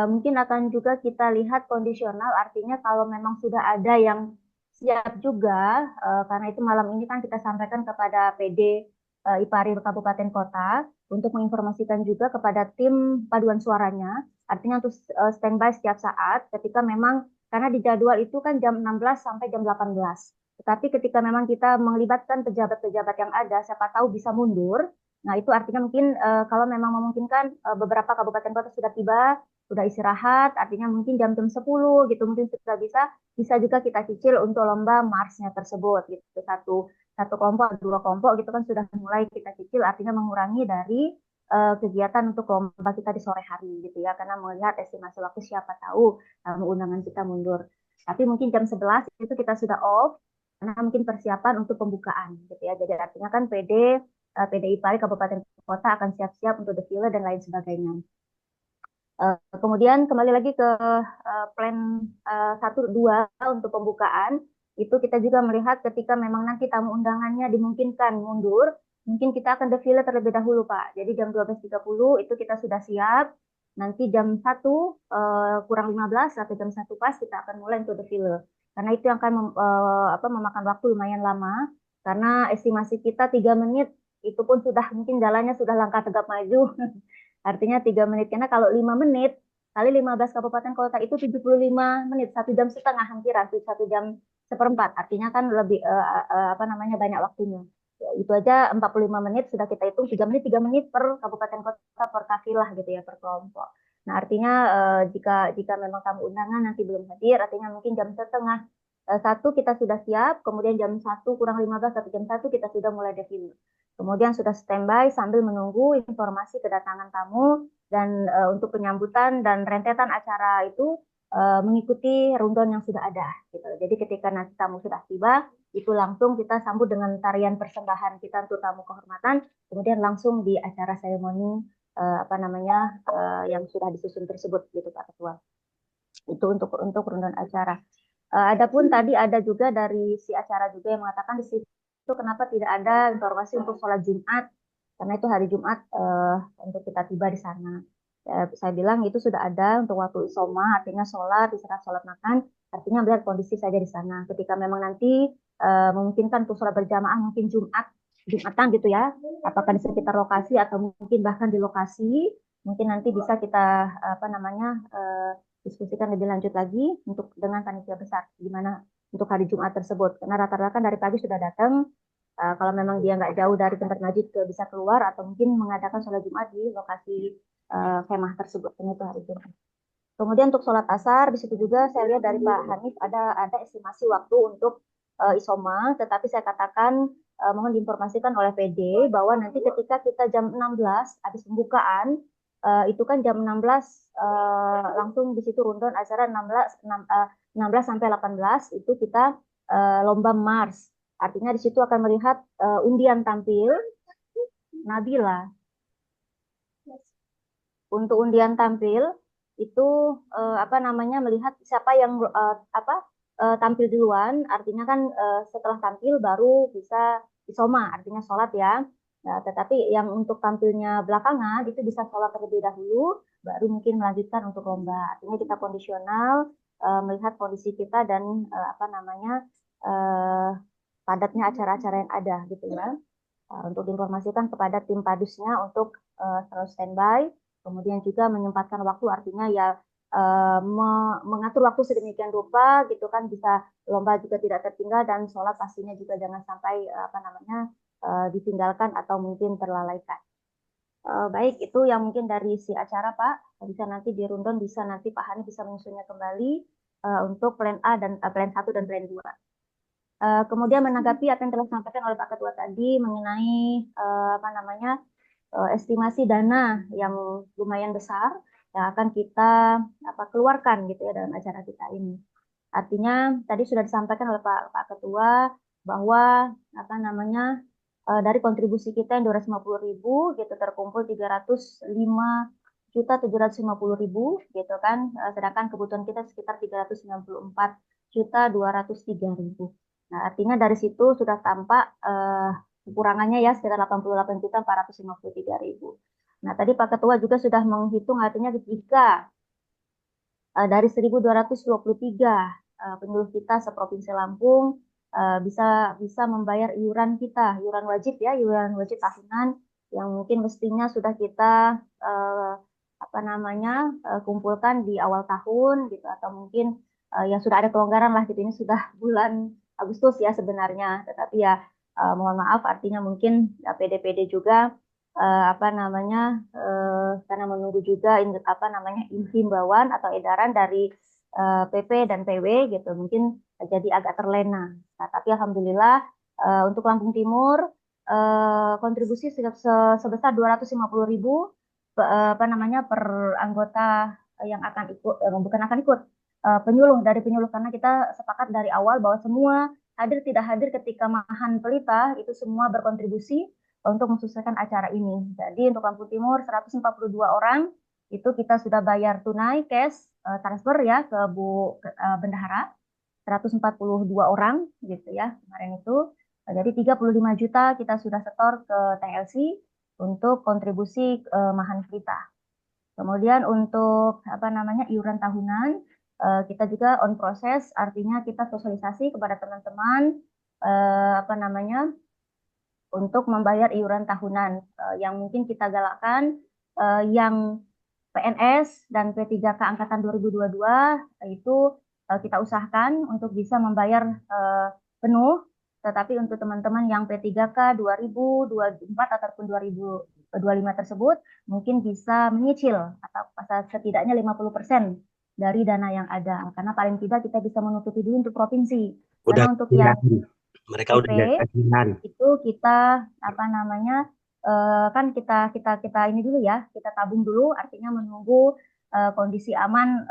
mungkin akan juga kita lihat kondisional, artinya kalau memang sudah ada yang siap juga, karena itu malam ini kan kita sampaikan kepada PD IPARI Kabupaten Kota untuk menginformasikan juga kepada tim paduan suaranya, artinya untuk standby setiap saat ketika memang karena di jadwal itu kan jam 16 sampai jam 18. Tetapi ketika memang kita melibatkan pejabat-pejabat yang ada, siapa tahu bisa mundur. Nah, itu artinya mungkin kalau memang memungkinkan beberapa kabupaten kota sudah tiba, sudah istirahat, artinya mungkin jam-jam 10 gitu mungkin sudah bisa juga kita cicil untuk lomba Marsnya tersebut gitu. Satu kelompok, dua kelompok gitu kan sudah mulai kita cicil, artinya mengurangi dari kegiatan untuk lomba kita di sore hari gitu ya, karena melihat estimasi waktu siapa tahu undangan kita mundur. Tapi mungkin jam 11 itu kita sudah off karena mungkin persiapan untuk pembukaan gitu ya. Jadi artinya kan PDI PARI Kabupaten Kota akan siap-siap untuk defile dan lain sebagainya. Kemudian kembali lagi ke plan 1-2 untuk pembukaan, itu kita juga melihat ketika memang nanti tamu undangannya dimungkinkan mundur, mungkin kita akan defile terlebih dahulu Pak. Jadi jam 12.30 itu kita sudah siap, nanti jam 1 kurang 15 atau jam 1 pas kita akan mulai untuk defile. Karena itu yang akan memakan waktu lumayan lama, karena estimasi kita 3 menit, itu pun sudah mungkin jalannya sudah langkah tegap maju. Artinya 3 menit, karena kalau 5 menit kali 15 kabupaten kota itu 75 menit, 1 jam setengah hampir, 1 jam seperempat. Artinya kan lebih banyak waktunya. Ya, itu aja 45 menit sudah kita hitung, 3 menit per kabupaten kota per kafilah gitu ya, per kelompok. Nah, artinya jika memang tamu undangan nanti belum hadir, artinya mungkin jam setengah satu kita sudah siap, kemudian jam 1 kurang 15 atau jam 1 kita sudah mulai defile. Kemudian sudah standby sambil menunggu informasi kedatangan tamu dan untuk penyambutan dan rentetan acara itu mengikuti rundown yang sudah ada. Gitu. Jadi ketika nanti tamu sudah tiba, itu langsung kita sambut dengan tarian persembahan kita untuk tamu kehormatan, kemudian langsung di acara seremoni yang sudah disusun tersebut, gitu Pak Ketua. Itu untuk rundown acara. Adapun tadi ada juga dari si acara juga yang mengatakan di situ itu kenapa tidak ada informasi untuk sholat Jumat, karena itu hari Jumat untuk kita tiba di sana. Saya bilang itu sudah ada untuk waktu isoma, artinya sholat, istirahat, sholat makan, artinya melihat kondisi saja di sana. Ketika memang nanti memungkinkan untuk sholat berjamaah mungkin Jumatan gitu ya, apakah di sekitar lokasi atau mungkin bahkan di lokasi, mungkin nanti bisa kita diskusikan lebih lanjut lagi untuk dengan panitia besar gimana untuk hari Jumat tersebut. Karena rata-rata kan dari pagi sudah datang. Kalau memang dia nggak jauh dari tempat masjid bisa keluar atau mungkin mengadakan sholat Jumat di lokasi kemah tersebut. Itu hari Jumat. Kemudian untuk sholat asar di situ juga saya lihat dari Pak Hanif ada estimasi waktu untuk isoma, tetapi saya katakan mohon diinformasikan oleh PD bahwa nanti ketika kita jam 16 habis pembukaan itu kan jam 16 langsung di situ rundown acara 16 sampai 18 itu kita lomba Mars. Artinya di situ akan melihat undian tampil Nabila. Untuk undian tampil itu melihat siapa yang tampil duluan, artinya kan setelah tampil baru bisa isoma, artinya sholat ya. Nah, tetapi yang untuk tampilnya belakangan itu bisa sholat terlebih dahulu, baru mungkin melanjutkan untuk lomba. Artinya kita kondisional melihat kondisi kita dan padatnya acara-acara yang ada gitu ya. Untuk diinformasikan kepada tim padusnya untuk selalu standby, kemudian juga menyempatkan waktu, artinya ya mengatur waktu sedemikian rupa gitu kan, bisa lomba juga tidak tertinggal dan sholat pastinya juga jangan sampai ditinggalkan atau mungkin terlalaikan. Baik, itu yang mungkin dari si acara Pak. Bisa nanti di rundown, bisa nanti Pak Hani bisa menyusunnya kembali untuk plan A dan plan 1 dan plan 2. Kemudian menanggapi apa yang telah disampaikan oleh Pak Ketua tadi mengenai estimasi dana yang lumayan besar yang akan kita keluarkan gitu ya dalam acara kita ini. Artinya tadi sudah disampaikan oleh Pak Ketua bahwa dari kontribusi kita yang 250.000 gitu terkumpul 305.750.000 gitu kan, sedangkan kebutuhan kita sekitar 394.203.000. Nah, artinya dari situ sudah tampak kekurangannya ya sekitar 88.453.000. Nah, tadi Pak Ketua juga sudah menghitung, artinya jika dari 1.223 penyuluh kita seprovinsi Lampung bisa membayar iuran kita, iuran wajib tahunan yang mungkin mestinya sudah kita kumpulkan di awal tahun gitu, atau mungkin yang sudah ada kelonggaran lah gitu, ini sudah bulan Agustus ya sebenarnya, tetapi ya mohon maaf, artinya mungkin PD-PD juga karena menunggu juga himbauan atau edaran dari PP dan PW gitu, mungkin jadi agak terlena. Nah, tapi alhamdulillah untuk Lampung Timur kontribusi sebesar 250.000 per anggota yang akan ikut, bukan akan ikut, penyuluh karena kita sepakat dari awal bahwa semua hadir tidak hadir ketika Mahan Pelita itu semua berkontribusi untuk mensukseskan acara ini. Jadi untuk Lampung Timur 142 orang itu kita sudah bayar tunai cash transfer ya ke Bu Bendahara 142 orang gitu ya kemarin itu. Jadi 35 juta kita sudah setor ke TLC untuk kontribusi Mahan Pelita. Kemudian untuk iuran tahunan kita juga on proses, artinya kita sosialisasi kepada teman-teman untuk membayar iuran tahunan yang mungkin kita galakkan yang PNS dan P3K angkatan 2022 itu kita usahakan untuk bisa membayar penuh, tetapi untuk teman-teman yang P3K 2024 ataupun 2025 tersebut mungkin bisa menyicil atau setidaknya 50% dari dana yang ada, karena paling tidak kita bisa menutupi dulu untuk provinsi. Karena untuk yang mereka udah itu kita kan kita ini dulu ya, kita tabung dulu, artinya menunggu kondisi aman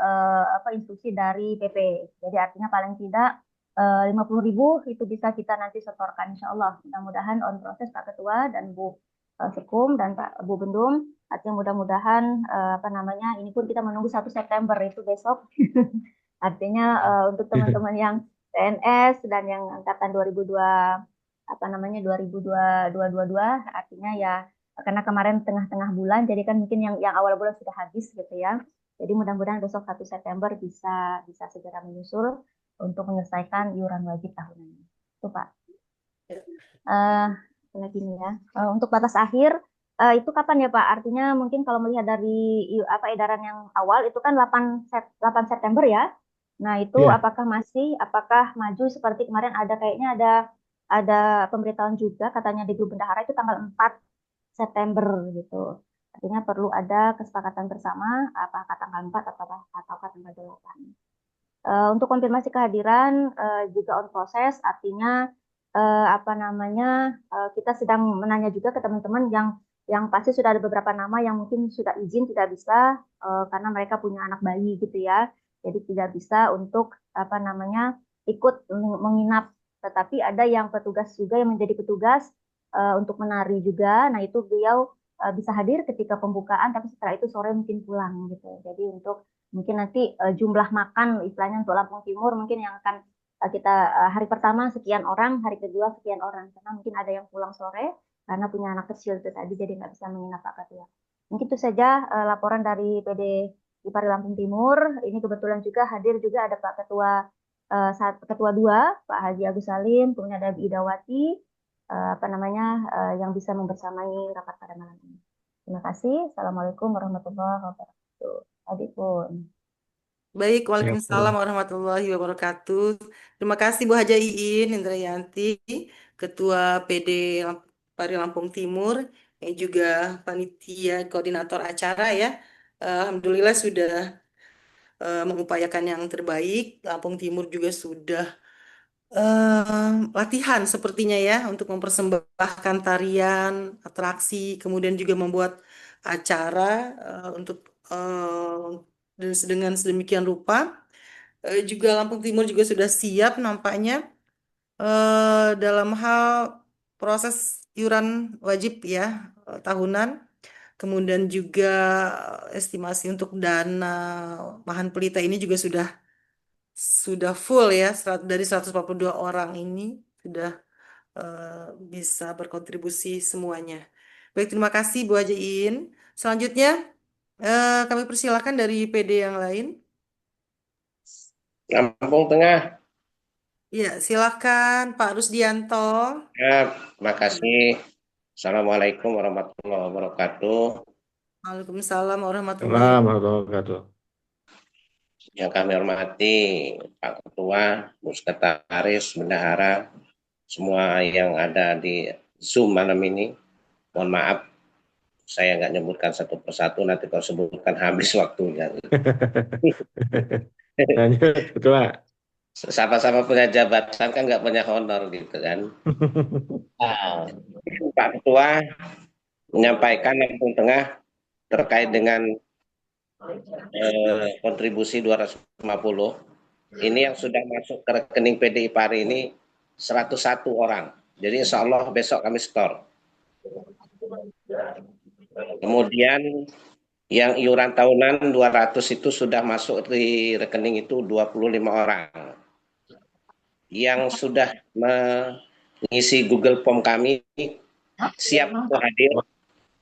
instruksi dari PP. Jadi artinya paling tidak 50.000 itu bisa kita nanti setorkan insya Allah. Mudah-mudahan on proses Pak Ketua dan Bu Sekum dan Pak Bu Bendum. Artinya mudah-mudahan ini pun kita menunggu 1 September itu besok. Artinya untuk teman-teman yang PNS dan yang angkatan 2022 artinya ya karena kemarin tengah-tengah bulan, jadi kan mungkin yang awal bulan sudah habis gitu ya. Jadi mudah-mudahan besok 1 September bisa segera menyusul untuk menyelesaikan iuran wajib tahunannya. Itu Pak. Lagi nih ya. Untuk batas akhir itu kapan ya Pak? Artinya mungkin kalau melihat dari edaran yang awal itu kan 8 September ya. Nah, itu apakah maju seperti kemarin kayaknya ada pemberitahuan juga katanya di Grup Bendahara itu tanggal 4 September gitu. Artinya perlu ada kesepakatan bersama apakah tanggal 4 atau tanggal 8. Untuk konfirmasi kehadiran juga on proses, artinya kita sedang menanya juga ke teman-teman yang pasti sudah ada beberapa nama yang mungkin sudah izin tidak bisa karena mereka punya anak bayi gitu ya. Jadi tidak bisa untuk ikut menginap, tetapi ada yang petugas juga yang menjadi petugas untuk menari juga. Nah, itu beliau bisa hadir ketika pembukaan, tapi setelah itu sore mungkin pulang gitu. Jadi untuk mungkin nanti jumlah makan istilahnya untuk Lampung Timur mungkin yang akan kita hari pertama sekian orang, hari kedua sekian orang. Karena mungkin ada yang pulang sore karena punya anak kecil itu tadi, jadi nggak bisa menginap Pak Ketua. Mungkin itu saja laporan dari PD IPARI Lampung Timur. Ini kebetulan juga hadir juga ada Pak Ketua Ketua 2, Pak Haji Agus Salim, kemudian ada Bu Idawati, yang bisa membersamai rapat pada malam ini. Terima kasih. Assalamualaikum warahmatullahi wabarakatuh. Adipun. Baik, Ya, Waalaikumsalam warahmatullahi wabarakatuh. Terima kasih Bu Haja Iin Indrayanti, Ketua PD Pari Lampung Timur, yang juga panitia koordinator acara ya. Alhamdulillah sudah mengupayakan yang terbaik. Lampung Timur juga sudah latihan sepertinya ya untuk mempersembahkan tarian, atraksi, kemudian juga membuat acara untuk dengan sedemikian rupa. Juga Lampung Timur juga sudah siap nampaknya dalam hal proses iuran wajib ya tahunan, kemudian juga estimasi untuk dana Mahan Pelita ini juga sudah full ya, dari 142 orang ini sudah bisa berkontribusi semuanya. Baik, terima kasih Bu Hajain. Selanjutnya kami persilakan dari PD yang lain. Lampung Tengah. Ya, silakan Pak Rusdianto. Ya, makasih. Assalamualaikum warahmatullahi wabarakatuh. Waalaikumsalam warahmatullahi Salam wabarakatuh. warahmatullahi wabarakatuh. Yang kami hormati Pak Ketua, Bu Sekretaris, Bendahara, semua yang ada di Zoom malam ini. Mohon maaf, saya nggak nyebutkan satu persatu, nanti kalau sebutkan habis waktunya. Lanjut, Ketua. Sama-sama punya jabatan kan nggak punya honor gitu kan. Nah, Pak Ketua menyampaikan Lampung Tengah terkait dengan kontribusi 250. Ini yang sudah masuk ke rekening PDI Pari ini 101 orang. Jadi insya Allah besok kami store. Kemudian yang iuran tahunan 200 itu sudah masuk di rekening itu 25 orang. Yang sudah mengisi Google Form kami siap untuk hadir.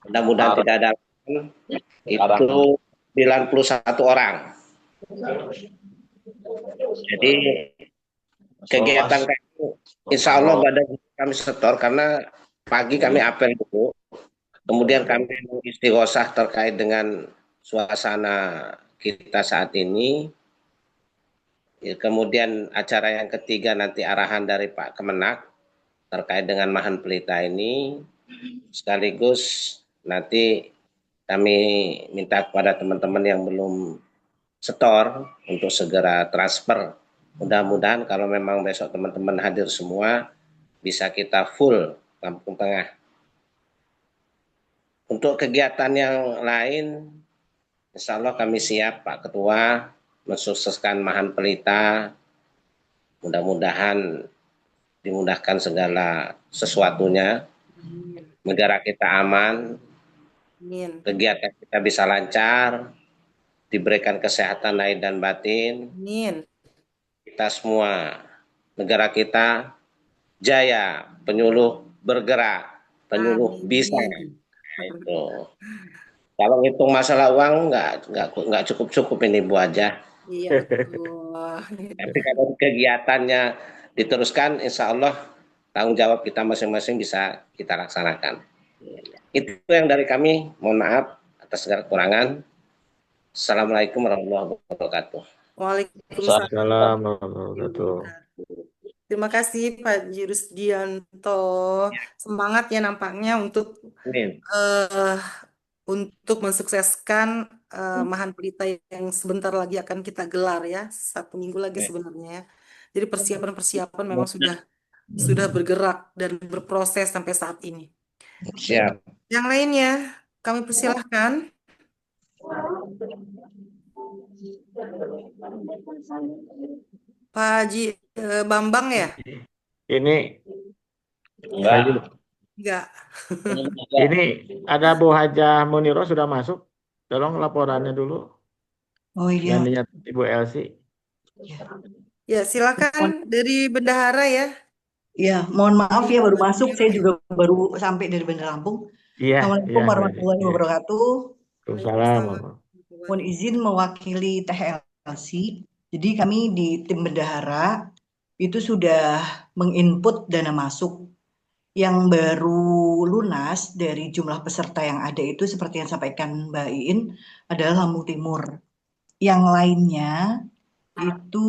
Mudah-mudahan tidak ada itu 91 orang. Jadi kegiatan kami insya Allah pada kami setor karena pagi kami apel dulu. Kemudian kami istighosah terkait dengan suasana kita saat ini. Kemudian acara yang ketiga nanti arahan dari Pak Kemenak terkait dengan Mahan Pelita ini. Sekaligus nanti kami minta kepada teman-teman yang belum setor untuk segera transfer. Mudah-mudahan kalau memang besok teman-teman hadir semua, bisa kita full Lampung Tengah. Untuk kegiatan yang lain, insya Allah kami siap Pak Ketua mensukseskan Mahan Pelita. Mudah-mudahan dimudahkan segala sesuatunya. Negara kita aman, kegiatan kita bisa lancar, diberikan kesehatan lahir dan batin. Kita semua, negara kita jaya, penyuluh bergerak, penyuluh bisa. Itu. Kalau hitung masalah uang nggak cukup ini Bu aja. Iya betul. Tapi kalau kegiatannya diteruskan, insya Allah tanggung jawab kita masing-masing bisa kita laksanakan. Itu yang dari kami. Mohon maaf atas segala kekurangan. Assalamualaikum warahmatullahi wabarakatuh. Waalaikumsalam warahmatullahi wabarakatuh. Terima kasih Pak Rusdianto. Semangat ya nampaknya untuk mensukseskan Mahan Pelita yang sebentar lagi akan kita gelar ya, 1 minggu lagi sebenarnya ya. Jadi persiapan memang sudah bergerak dan berproses sampai saat ini. Siap. Yang lainnya kami persilahkan. Pak Haji Bambang ya? Ini Enggak. Ini ada Bu Hajah Muniro sudah masuk. Tolong laporannya dulu. Oh iya, Gantinya Ibu Elsi. ya. Ya, silakan dari bendahara ya. Ya, mohon maaf ya baru Mbak masuk. Muniro Saya ya. juga baru sampai dari Bandar Lampung. Iya, Assalamualaikum iya, iya, warahmatullahi iya. wabarakatuh. Waalaikumsalam. Waalaikumsalam. Mohon izin mewakili THLC. Jadi kami di tim bendahara itu sudah menginput dana masuk yang baru lunas dari jumlah peserta yang ada itu seperti yang sampaikan Mbak Iin adalah Lampung Timur. Yang lainnya itu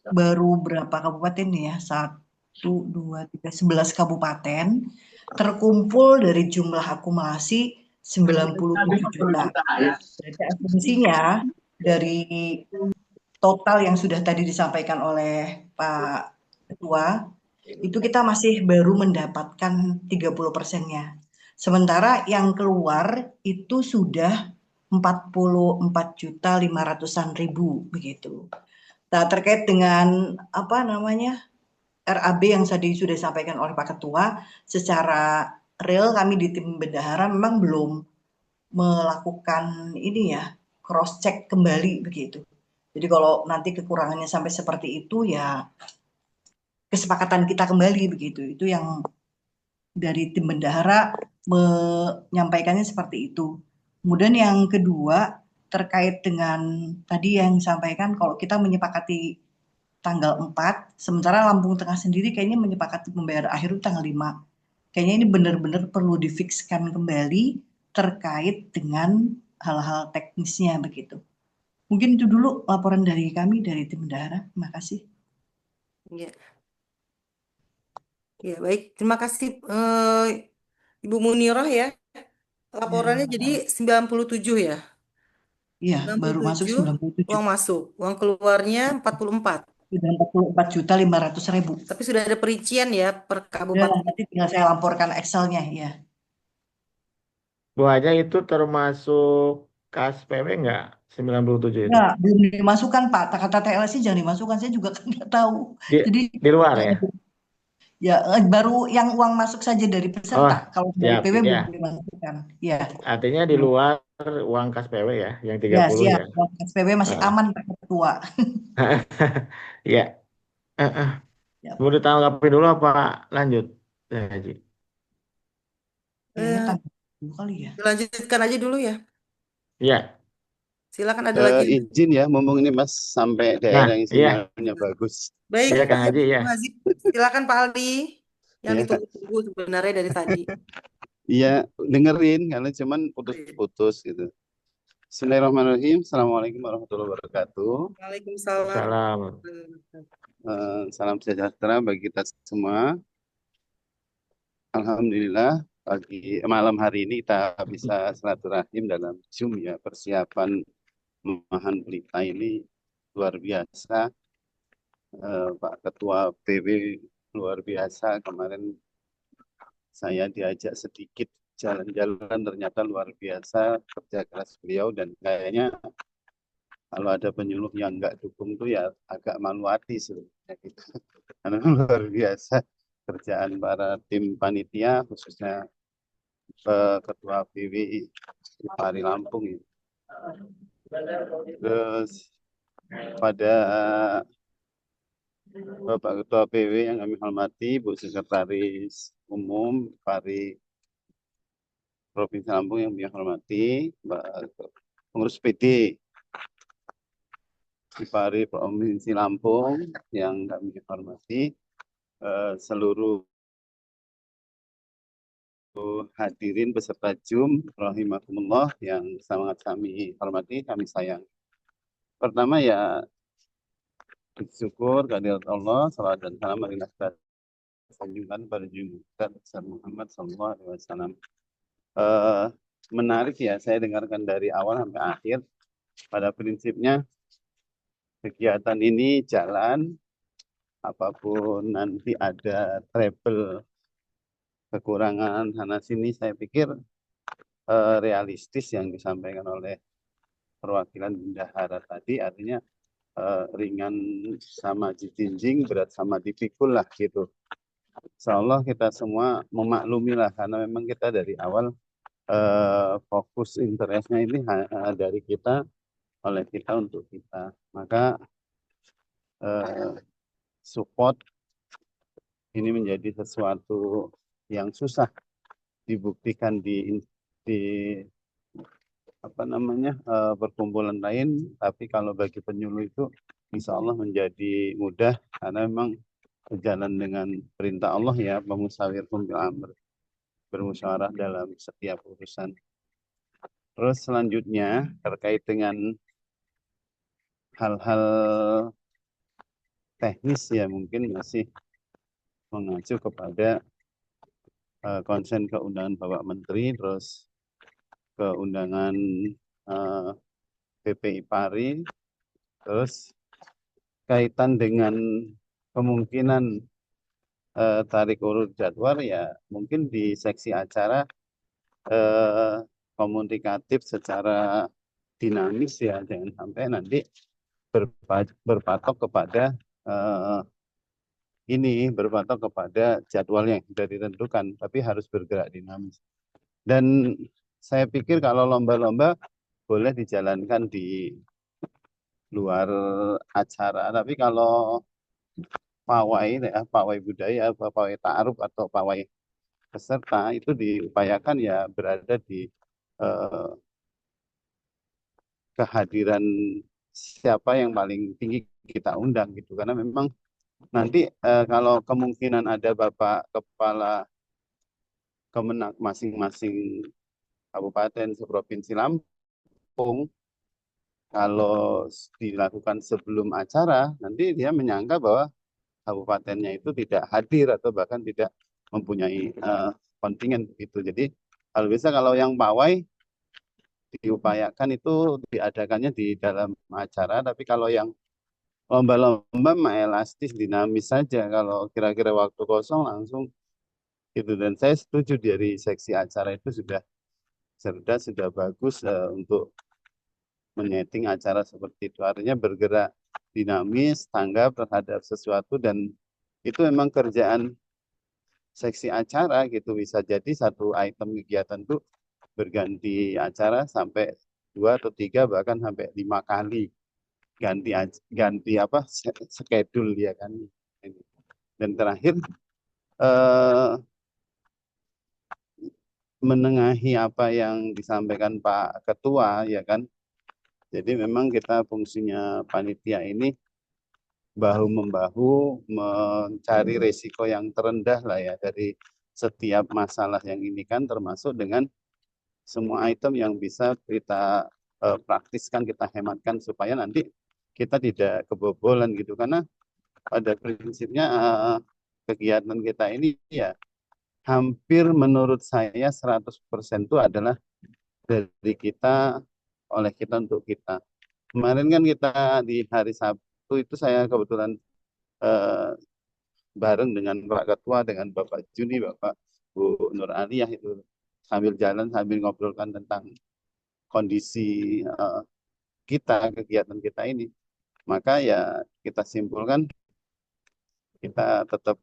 baru berapa kabupaten ya? 1, 2, 3, 11 kabupaten terkumpul dari jumlah akumulasi 97 juta. Jadi asumsinya dari total yang sudah tadi disampaikan oleh Pak Ketua, itu kita masih baru mendapatkan 30%-nya. Sementara yang keluar itu sudah 44.500.000 begitu. Nah, terkait dengan apa namanya RAB yang tadi sudah disampaikan oleh Pak Ketua, secara real kami di tim bendahara memang belum melakukan ini ya, cross check kembali begitu. Jadi kalau nanti kekurangannya sampai seperti itu ya kesepakatan kita kembali begitu. Itu yang dari tim bendahara menyampaikannya seperti itu. Kemudian yang kedua terkait dengan tadi yang disampaikan kalau kita menyepakati tanggal 4, sementara Lampung Tengah sendiri kayaknya menyepakati membayar akhir itu tanggal 5. Kayaknya ini benar-benar perlu difikskan kembali terkait dengan hal-hal teknisnya begitu. Mungkin itu dulu laporan dari kami dari tim bendahara. Terima kasih. Ya. Ya, baik. Terima kasih Ibu Muniroh ya. Laporannya jadi 97 ya. Iya, baru masuk 97 97. uang masuk. Uang keluarnya 44. Sudah 44.500.000. Tapi sudah ada perincian ya per Ya, kabupaten. nanti tinggal saya laporkan Excelnya ya. Bu Hajah itu termasuk kas PW nggak? 97 itu? Enggak, belum dimasukkan Pak. Kata TLC jangan dimasukkan. Saya juga kan nggak tahu. Di, Jadi di luar ya? ya baru yang uang masuk saja dari Oh, peserta. Kalau dari siap. PW belum Ya, dimasukkan. Ya, artinya di luar uang kas PW ya, yang ya 30 siap. ya. Uang SPW masih Heeh. aman Pak Ketua. Ya, heeh. Ya, Mau ditanggapi dulu apa lanjut? Ya, Haji. kayaknya Eh, tanggal 10 kali ya. Dilanjutkan aja dulu ya. Ya, Silakan ada lagi. Izin ya, mumpung ini Mas sampai nah, daerah yang iya, sinyalnya bagus. Baik, iya Kang Haji ya. Ibu Hazim. Silakan Pak Aldi yang Ya, ditunggu-tunggu sebenarnya dari tadi. iya dengerin karena cuman putus-putus gitu. Bismillahirrahmanirrahim. Assalamualaikum warahmatullahi wabarakatuh. Waalaikumsalam. Salam. Salam sejahtera bagi kita semua. Alhamdulillah malam hari ini kita bisa silaturahim dalam Zoom ya. Persiapan Mahan Pelita ini luar biasa. Pak Ketua PW luar biasa. Kemarin saya diajak sedikit jalan-jalan, ternyata luar biasa kerja keras beliau, dan kayaknya kalau ada penyuluh yang nggak dukung tuh ya agak malu hati sebenarnya gitu. Karena luar biasa kerjaan para tim panitia, khususnya Ketua PWI Ipari Lampung ya. Terus pada Bapak Ketua PW yang kami hormati, Bu Sekretaris Umum Ipari Provinsi Lampung yang kami hormati, pengurus PD Ipari Provinsi Lampung yang kami hormati, seluruh hadirin beserta Zoom, rahimakumullah yang sangat kami hormati, kami sayang. Pertama ya bersyukur kehadirat Allah, salawat dan salam marilah kita sanjungkan pada junjungan besar Muhammad SAW. Menarik ya, saya dengarkan dari awal sampai akhir. Pada prinsipnya kegiatan ini jalan, apapun nanti ada trouble, kekurangan sana sini, saya pikir realistis yang disampaikan oleh perwakilan bendahara tadi, artinya ringan sama dijinjing, berat sama dipikul lah gitu. Insya Allah kita semua memaklumi lah karena memang kita dari awal fokus interestnya ini dari kita, oleh kita untuk kita. Maka support ini menjadi sesuatu yang susah dibuktikan di apa namanya perkumpulan lain, tapi kalau bagi penyuluh itu insya Allah menjadi mudah karena memang berjalan dengan perintah Allah ya, pemusawirhum bil amr, bermusyawarah dalam setiap urusan. Terus selanjutnya terkait dengan hal-hal teknis ya, mungkin masih mengacu kepada konsen ke undangan Bapak Menteri, terus ke undangan PPI Pari, terus kaitan dengan kemungkinan tarik urut jadwal ya mungkin di seksi acara komunikatif secara dinamis ya, jangan sampai nanti berpatok kepada berpatok kepada jadwal yang sudah ditentukan, tapi harus bergerak dinamis. Dan saya pikir kalau lomba-lomba boleh dijalankan di luar acara, tapi kalau pawai budaya, pawai ta'aruf atau pawai peserta itu diupayakan ya berada di kehadiran siapa yang paling tinggi kita undang gitu, karena memang nanti kalau kemungkinan ada Bapak Kepala Kemenak masing-masing kabupaten seprovinsi Lampung, kalau dilakukan sebelum acara nanti dia menyangka bahwa kabupatennya itu tidak hadir atau bahkan tidak mempunyai kontingen begitu. Jadi kalau bisa kalau yang pawai diupayakan itu diadakannya di dalam acara, tapi kalau yang lomba-lomba mah elastis, dinamis saja. Kalau kira-kira waktu kosong langsung itu. Dan saya setuju dari seksi acara itu sudah cerdas, sudah bagus untuk menyeting acara seperti itu. Artinya bergerak dinamis, tanggap terhadap sesuatu, dan itu memang kerjaan seksi acara gitu. Bisa jadi satu item kegiatan itu berganti acara sampai 2 atau 3 bahkan sampai 5 kali ganti schedule ya kan. Dan terakhir menengahi apa yang disampaikan Pak Ketua ya kan. Jadi memang kita fungsinya panitia ini bahu membahu mencari resiko yang terendah lah ya dari setiap masalah yang ini kan, termasuk dengan semua item yang bisa kita praktiskan, kita hematkan supaya nanti kita tidak kebobolan gitu. Karena pada prinsipnya kegiatan kita ini ya hampir menurut saya 100% itu adalah dari kita, oleh kita untuk kita. Kemarin kan kita di hari Sabtu itu saya kebetulan bareng dengan Pak Ketua, dengan Bapak Juni, Bapak Bu Nur Aliyah itu sambil jalan sambil ngobrolkan tentang kondisi kita, kegiatan kita ini. Maka ya kita simpulkan kita tetap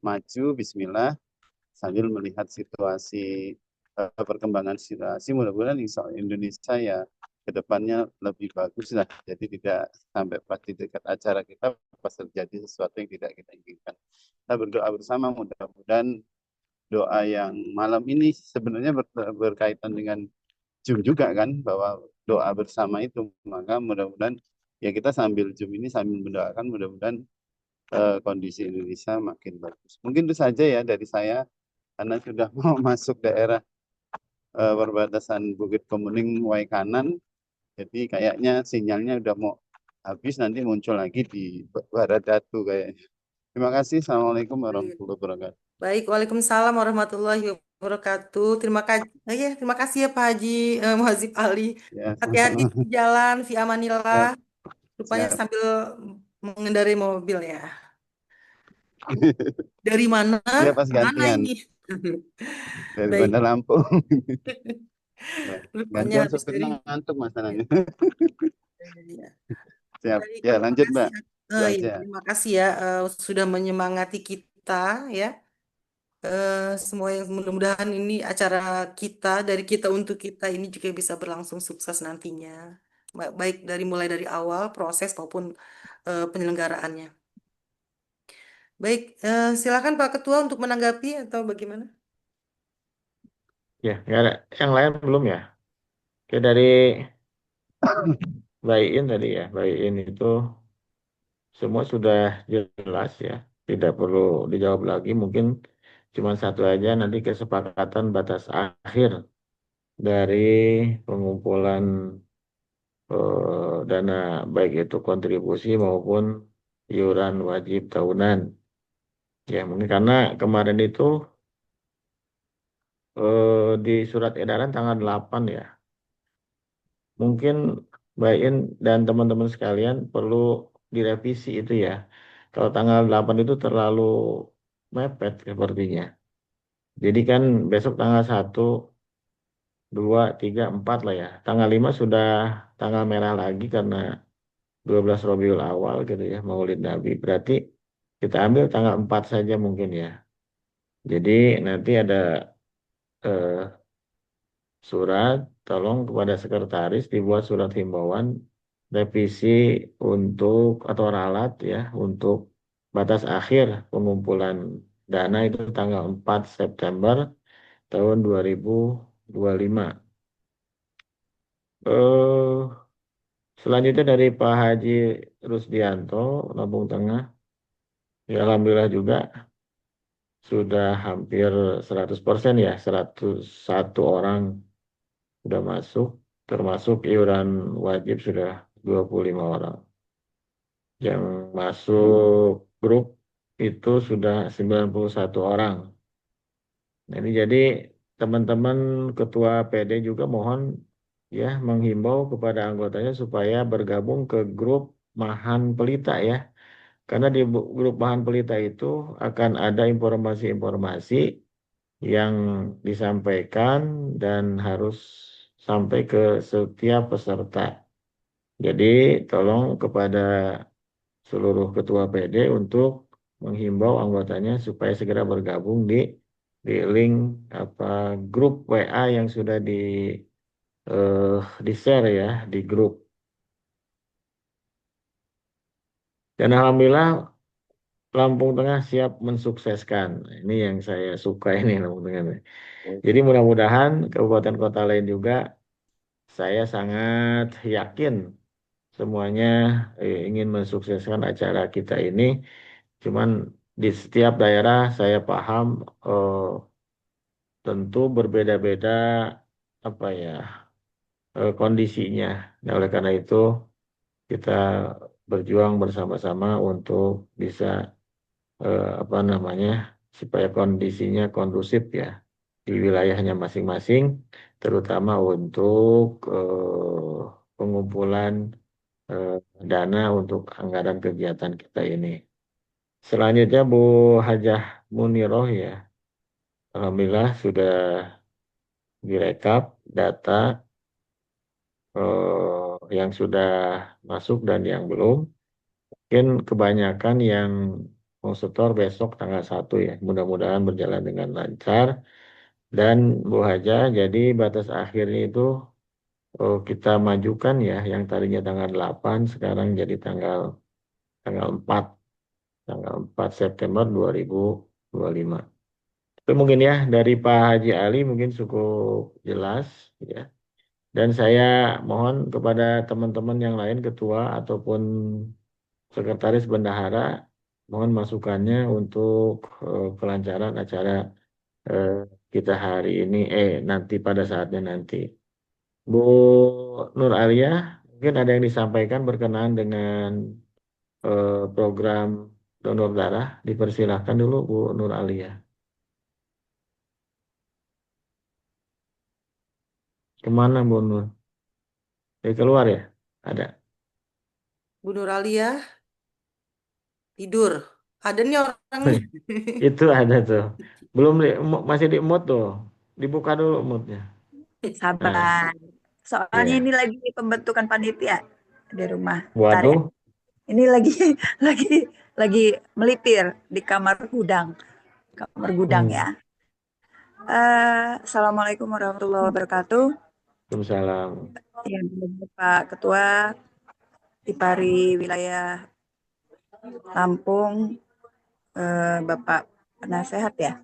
maju, bismillah, sambil melihat situasi, perkembangan situasi. Mudah-mudahan Indonesia ya ke depannya lebih bagus lah. Jadi tidak sampai pas di dekat acara kita pas terjadi sesuatu yang tidak kita inginkan. Kita berdoa bersama, mudah-mudahan doa yang malam ini sebenarnya berkaitan dengan Zoom juga kan, bahwa doa bersama itu. Maka mudah-mudahan ya kita sambil Zoom ini sambil mendoakan mudah-mudahan kondisi Indonesia makin bagus. Mungkin itu saja ya dari saya, karena sudah mau masuk daerah perbatasan Bukit Kemuning Waikanan. Jadi kayaknya sinyalnya udah mau habis, nanti muncul lagi di Baradatu kayaknya. Terima kasih. Assalamualaikum warahmatullahi wabarakatuh. Baik, Waalaikumsalam warahmatullahi wabarakatuh. Terima kasih ya Pak Haji Muhadzib Ali. Ya, Hati-hati sama-sama. di jalan, fi Siap, amanillah. Rupanya siap. sambil mengendarai mobil ya. Dari mana? Iya pas Mana gantian ini? dari Baik, Bandar Lampung. Ya, rupanya gantian habis dari. sopirnya ngantuk masalahnya. Iya. Siap. Baik, Ya terima lanjut kasih. Mbak. Itu Iya, aja. terima kasih ya sudah menyemangati kita ya. Semua yang mudah-mudahan ini acara kita dari kita untuk kita ini juga bisa berlangsung sukses nantinya. Baik mulai dari awal proses maupun penyelenggaraannya. Baik, silakan Pak Ketua untuk menanggapi atau bagaimana? Ya, nggak ada. Yang lain belum ya? Oke, dari Bayin tadi ya, Bayin itu semua sudah jelas ya, tidak perlu dijawab lagi. Mungkin cuma satu aja nanti kesepakatan batas akhir dari pengumpulan dana baik itu kontribusi maupun iuran wajib tahunan. Ya, mungkin karena kemarin itu di surat edaran tanggal 8 ya. Mungkin Bayin dan teman-teman sekalian perlu direvisi itu ya. Kalau tanggal 8 itu terlalu mepet sepertinya. Jadi kan besok tanggal 1, 2, 3, 4 lah ya. Tanggal 5 sudah tanggal merah lagi karena 12 Rabiul Awal gitu ya, Maulid Nabi. Berarti kita ambil tanggal 4 saja mungkin ya. Jadi nanti ada eh, surat, tolong kepada sekretaris dibuat surat himbauan revisi untuk atau ralat ya untuk batas akhir pengumpulan dana itu tanggal 4 September tahun 2025. Eh Selanjutnya dari Pak Haji Rusdianto, Lampung Tengah. Ya, alhamdulillah juga sudah hampir 100% ya, 101 orang sudah masuk, termasuk iuran wajib sudah 25 orang. Yang masuk grup itu sudah 91 orang. Nah, ini jadi teman-teman ketua PD juga mohon ya menghimbau kepada anggotanya supaya bergabung ke grup Mahan Pelita ya. Karena di grup Mahan Pelita itu akan ada informasi-informasi yang disampaikan dan harus sampai ke setiap peserta. Jadi tolong kepada seluruh ketua PD untuk menghimbau anggotanya supaya segera bergabung di link apa grup WA yang sudah di share ya di grup. Dan alhamdulillah Lampung Tengah siap mensukseskan. Ini yang saya suka ini Lampung Tengah. Jadi mudah-mudahan kabupaten kota lain juga saya sangat yakin semuanya ingin mensukseskan acara kita ini. Cuman di setiap daerah saya paham tentu berbeda-beda apa ya kondisinya. Nah, oleh karena itu kita berjuang bersama-sama untuk bisa apa namanya supaya kondisinya kondusif ya di wilayahnya masing-masing, terutama untuk pengumpulan eh, dana untuk anggaran kegiatan kita ini. Selanjutnya Bu Hajah Muniroh ya, alhamdulillah sudah direkap data yang sudah masuk dan yang belum. Mungkin kebanyakan yang mau setor besok tanggal 1 ya. Mudah-mudahan berjalan dengan lancar. Dan Bu Haja, jadi batas akhirnya itu kita majukan ya, yang tadinya tanggal 8, sekarang jadi tanggal 4, tanggal 4 September 2025. Itu mungkin ya dari Pak Haji Ali mungkin cukup jelas ya. Dan saya mohon kepada teman-teman yang lain, ketua ataupun sekretaris bendahara, mohon masukannya untuk kelancaran acara eh, kita hari ini, nanti pada saatnya nanti. Bu Nur Alia, mungkin ada yang disampaikan berkenaan dengan program donor darah. Dipersilahkan dulu Bu Nur Alia. Kemana Bu Nur? Keluar ya? Ada. Bu Nuralia tidur. Ada nih orangnya. Itu ada tuh. Belum masih di mood tuh. Dibuka dulu moodnya. Nah, Sabar. Soalnya ini ya. lagi pembentukan panitia di rumah. Bentar ya. Waduh. Ini lagi lagi lagi melipir di kamar gudang. kamar gudang Hmm. ya. Assalamualaikum warahmatullahi wabarakatuh. Waalaikumsalam. Yang dimaksud Pak Ketua IPARI wilayah Lampung, Bapak Penasehat ya,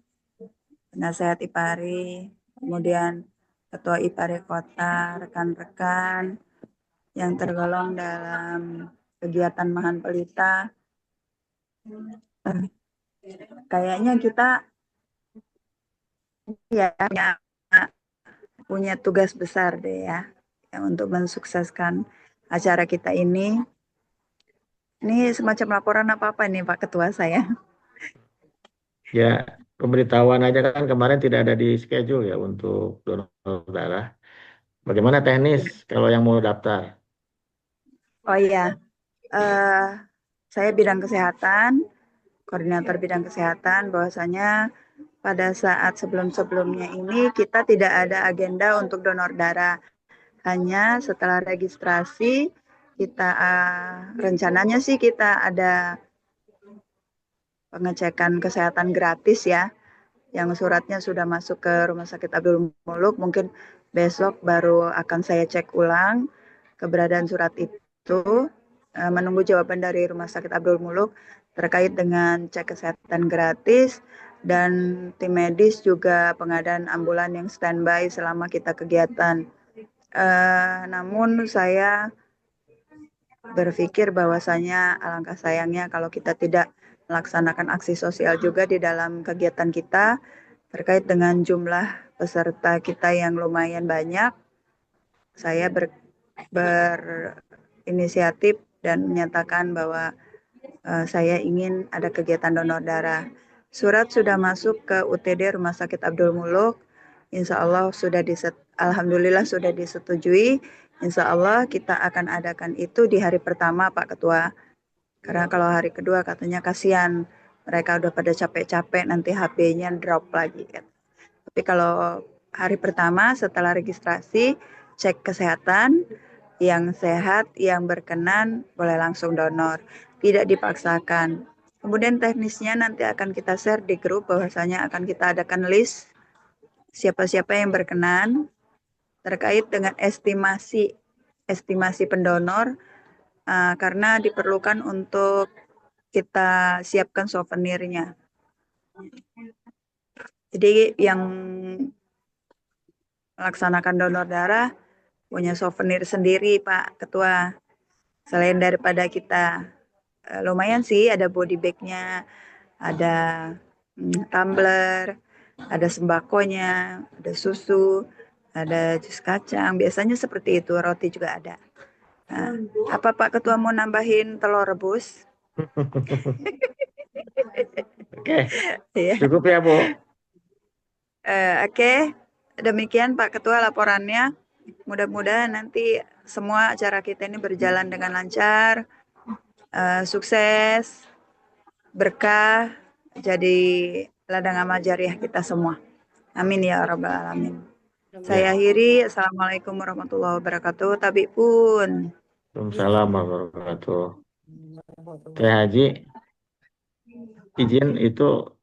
Penasehat IPARI, kemudian Ketua IPARI Kota, rekan-rekan yang tergolong dalam kegiatan Mahan Pelita. Kayaknya kita ya punya tugas besar deh ya untuk mensukseskan acara kita ini. Ini semacam laporan apa-apa nih Pak Ketua saya? Ya, pemberitahuan aja kan kemarin tidak ada di schedule ya untuk donor darah. Bagaimana teknis kalau yang mau daftar? Oh iya, saya bidang kesehatan, koordinator bidang kesehatan, bahwasanya pada saat sebelum-sebelumnya ini kita tidak ada agenda untuk donor darah. Hanya setelah registrasi kita rencananya sih kita ada pengecekan kesehatan gratis ya, yang suratnya sudah masuk ke Rumah Sakit Abdul Muluk. Mungkin besok baru akan saya cek ulang keberadaan surat itu, menunggu jawaban dari Rumah Sakit Abdul Muluk terkait dengan cek kesehatan gratis, dan tim medis juga pengadaan ambulan yang standby selama kita kegiatan. Namun saya berpikir bahwasanya alangkah sayangnya kalau kita tidak melaksanakan aksi sosial juga di dalam kegiatan kita terkait dengan jumlah peserta kita yang lumayan banyak. Saya berinisiatif dan menyatakan bahwa saya ingin ada kegiatan donor darah. Surat sudah masuk ke UTD Rumah Sakit Abdul Muluk. Insya Allah alhamdulillah sudah disetujui. Insya Allah kita akan adakan itu di hari pertama Pak Ketua. Karena kalau hari kedua katanya kasihan, mereka udah pada capek-capek nanti HP-nya drop lagi. Tapi kalau hari pertama setelah registrasi, cek kesehatan, yang sehat, yang berkenan boleh langsung donor, tidak dipaksakan. Kemudian teknisnya nanti akan kita share di grup, bahwasanya akan kita adakan list siapa-siapa yang berkenan terkait dengan estimasi pendonor, karena diperlukan untuk kita siapkan souvenirnya. Jadi yang melaksanakan donor darah punya souvenir sendiri Pak Ketua. Selain daripada kita lumayan sih, ada body bag-nya, ada tumbler, ada sembakonya, ada susu, ada jus kacang. Biasanya seperti itu, roti juga ada. Nah, apa Pak Ketua mau nambahin telur rebus? Oke, cukup ya Bu. Oke, demikian Pak Ketua laporannya. Mudah-mudahan nanti semua acara kita ini berjalan dengan lancar, sukses, berkah, jadi ladang amal jariah kita semua. Amin ya rabbal alamin. Saya akhiri. Assalamualaikum warahmatullahi wabarakatuh. Tabi pun. Waalaikumsalam warahmatullahi wabarakatuh. Teh Haji, izin itu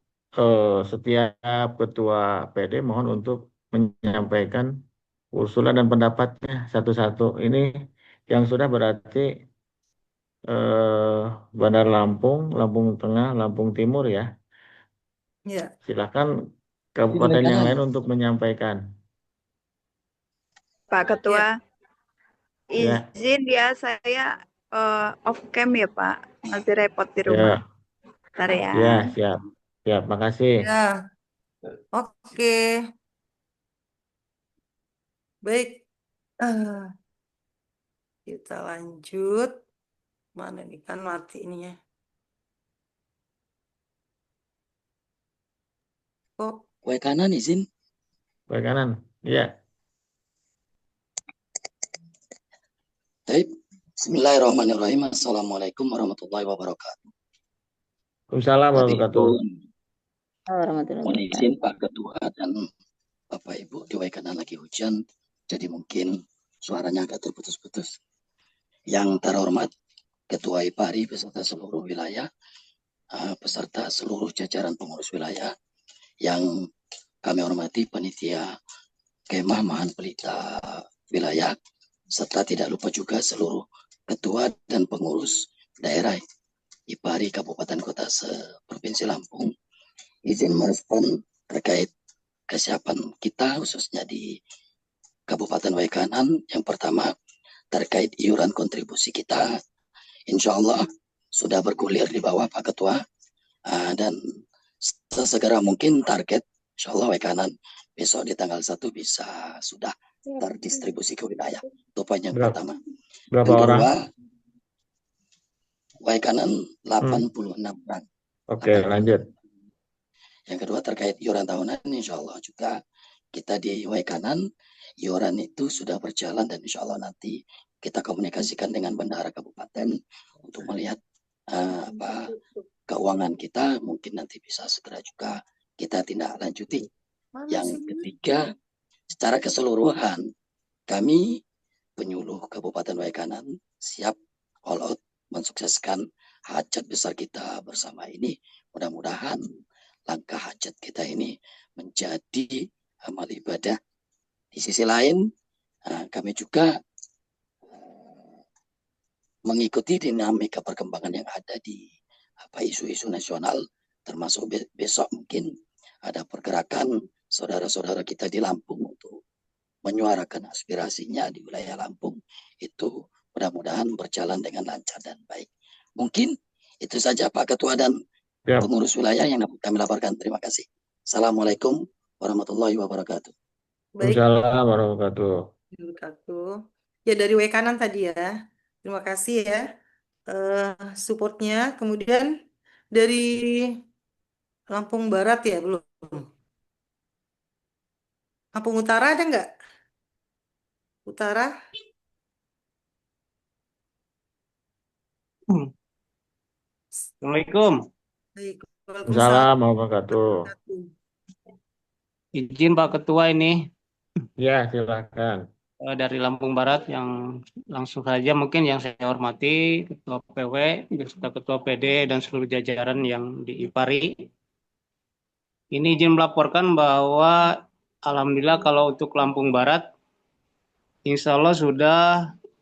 setiap ketua PD mohon untuk menyampaikan usulan dan pendapatnya satu-satu. Ini yang sudah berarti Bandar Lampung, Lampung Tengah, Lampung Timur ya. Ya. Silakan kabupaten yang lain untuk menyampaikan. Pak Ketua, Ya. izin ya saya off cam ya Pak, masih repot di rumah. Bentar ya. Ya, siap. Siap, makasih. Ya. Oke. Baik. Kita lanjut. Mana nih kan mati ininya. Kok? Kue kanan izin. Kue kanan. Iya. Baik. Bismillahirrahmanirrahim. Assalamualaikum warahmatullahi wabarakatuh. Waalaikumsalam warahmatullahi wabarakatuh. Mohon izin Pak Ketua dan Bapak Ibu, di kanan lagi hujan, jadi mungkin suaranya agak terputus-putus. Yang terhormat Ketua IPARI beserta seluruh wilayah, beserta seluruh jajaran pengurus wilayah, yang kami hormati panitia Kemah Mahan Pelita Wilayah, serta tidak lupa juga seluruh ketua dan pengurus daerah IPARI Kabupaten Kota se-Provinsi Lampung. Izin merespon terkait kesiapan kita khususnya di Kabupaten Waikanan. Yang pertama terkait iuran kontribusi kita, insya Allah sudah bergulir di bawah Pak Ketua, dan sesegera mungkin target insya Allah Waikanan besok di tanggal 1 bisa sudah terdistribusi ke wilayah. Itu poin yang pertama. Berapa Yang orang? kedua, Waikanan 86 orang. Oke, lanjut. Yang kedua terkait iuran tahunan, insya Allah juga kita di Waikanan iuran itu sudah berjalan, dan insya Allah nanti kita komunikasikan dengan bendahara kabupaten untuk melihat keuangan kita, mungkin nanti bisa segera juga kita tindak lanjuti. Yang ketiga, secara keseluruhan kami penyuluh Kabupaten Waikanan siap all out mensukseskan hajat besar kita bersama ini. Mudah-mudahan langkah hajat kita ini menjadi amal ibadah. Di sisi lain, kami juga mengikuti dinamika perkembangan yang ada di isu-isu nasional, termasuk besok mungkin ada pergerakan saudara-saudara kita di Lampung untuk menyuarakan aspirasinya di wilayah Lampung. Itu mudah-mudahan berjalan dengan lancar dan baik. Mungkin itu saja Pak Ketua dan pengurus wilayah yang dapat kami laporkan. Terima kasih. Assalamualaikum warahmatullahi wabarakatuh. Baik, Waalaikumsalam warahmatullahi wabarakatuh. Ya dari Waikanan tadi ya. Terima kasih ya supportnya. Kemudian dari Lampung Barat ya belum. Lampung Utara ada nggak? Utara? Assalamualaikum. Baik. Waalaikumsalam warahmatullahi wabarakatuh. Izin Pak Ketua ini Ya, silakan. dari Lampung Barat yang langsung saja mungkin yang saya hormati Ketua PW, beserta Ketua PD dan seluruh jajaran yang di IPARI. Ini izin melaporkan bahwa alhamdulillah kalau untuk Lampung Barat insya Allah sudah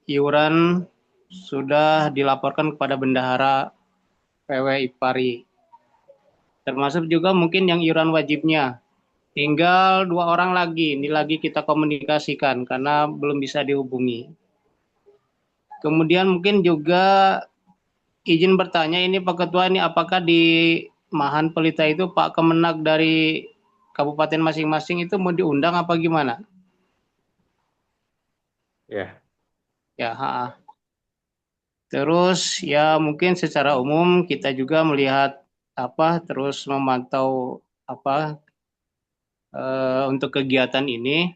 iuran sudah dilaporkan kepada bendahara PW IPARI. Termasuk juga mungkin yang iuran wajibnya. Tinggal 2 orang lagi, ini lagi kita komunikasikan karena belum bisa dihubungi. Kemudian mungkin juga izin bertanya ini Pak Ketua, ini apakah di Mahan Pelita itu Pak Kemenak dari kabupaten masing-masing itu mau diundang apa gimana? Ya. Ya, terus ya mungkin secara umum kita juga melihat terus memantau untuk kegiatan ini.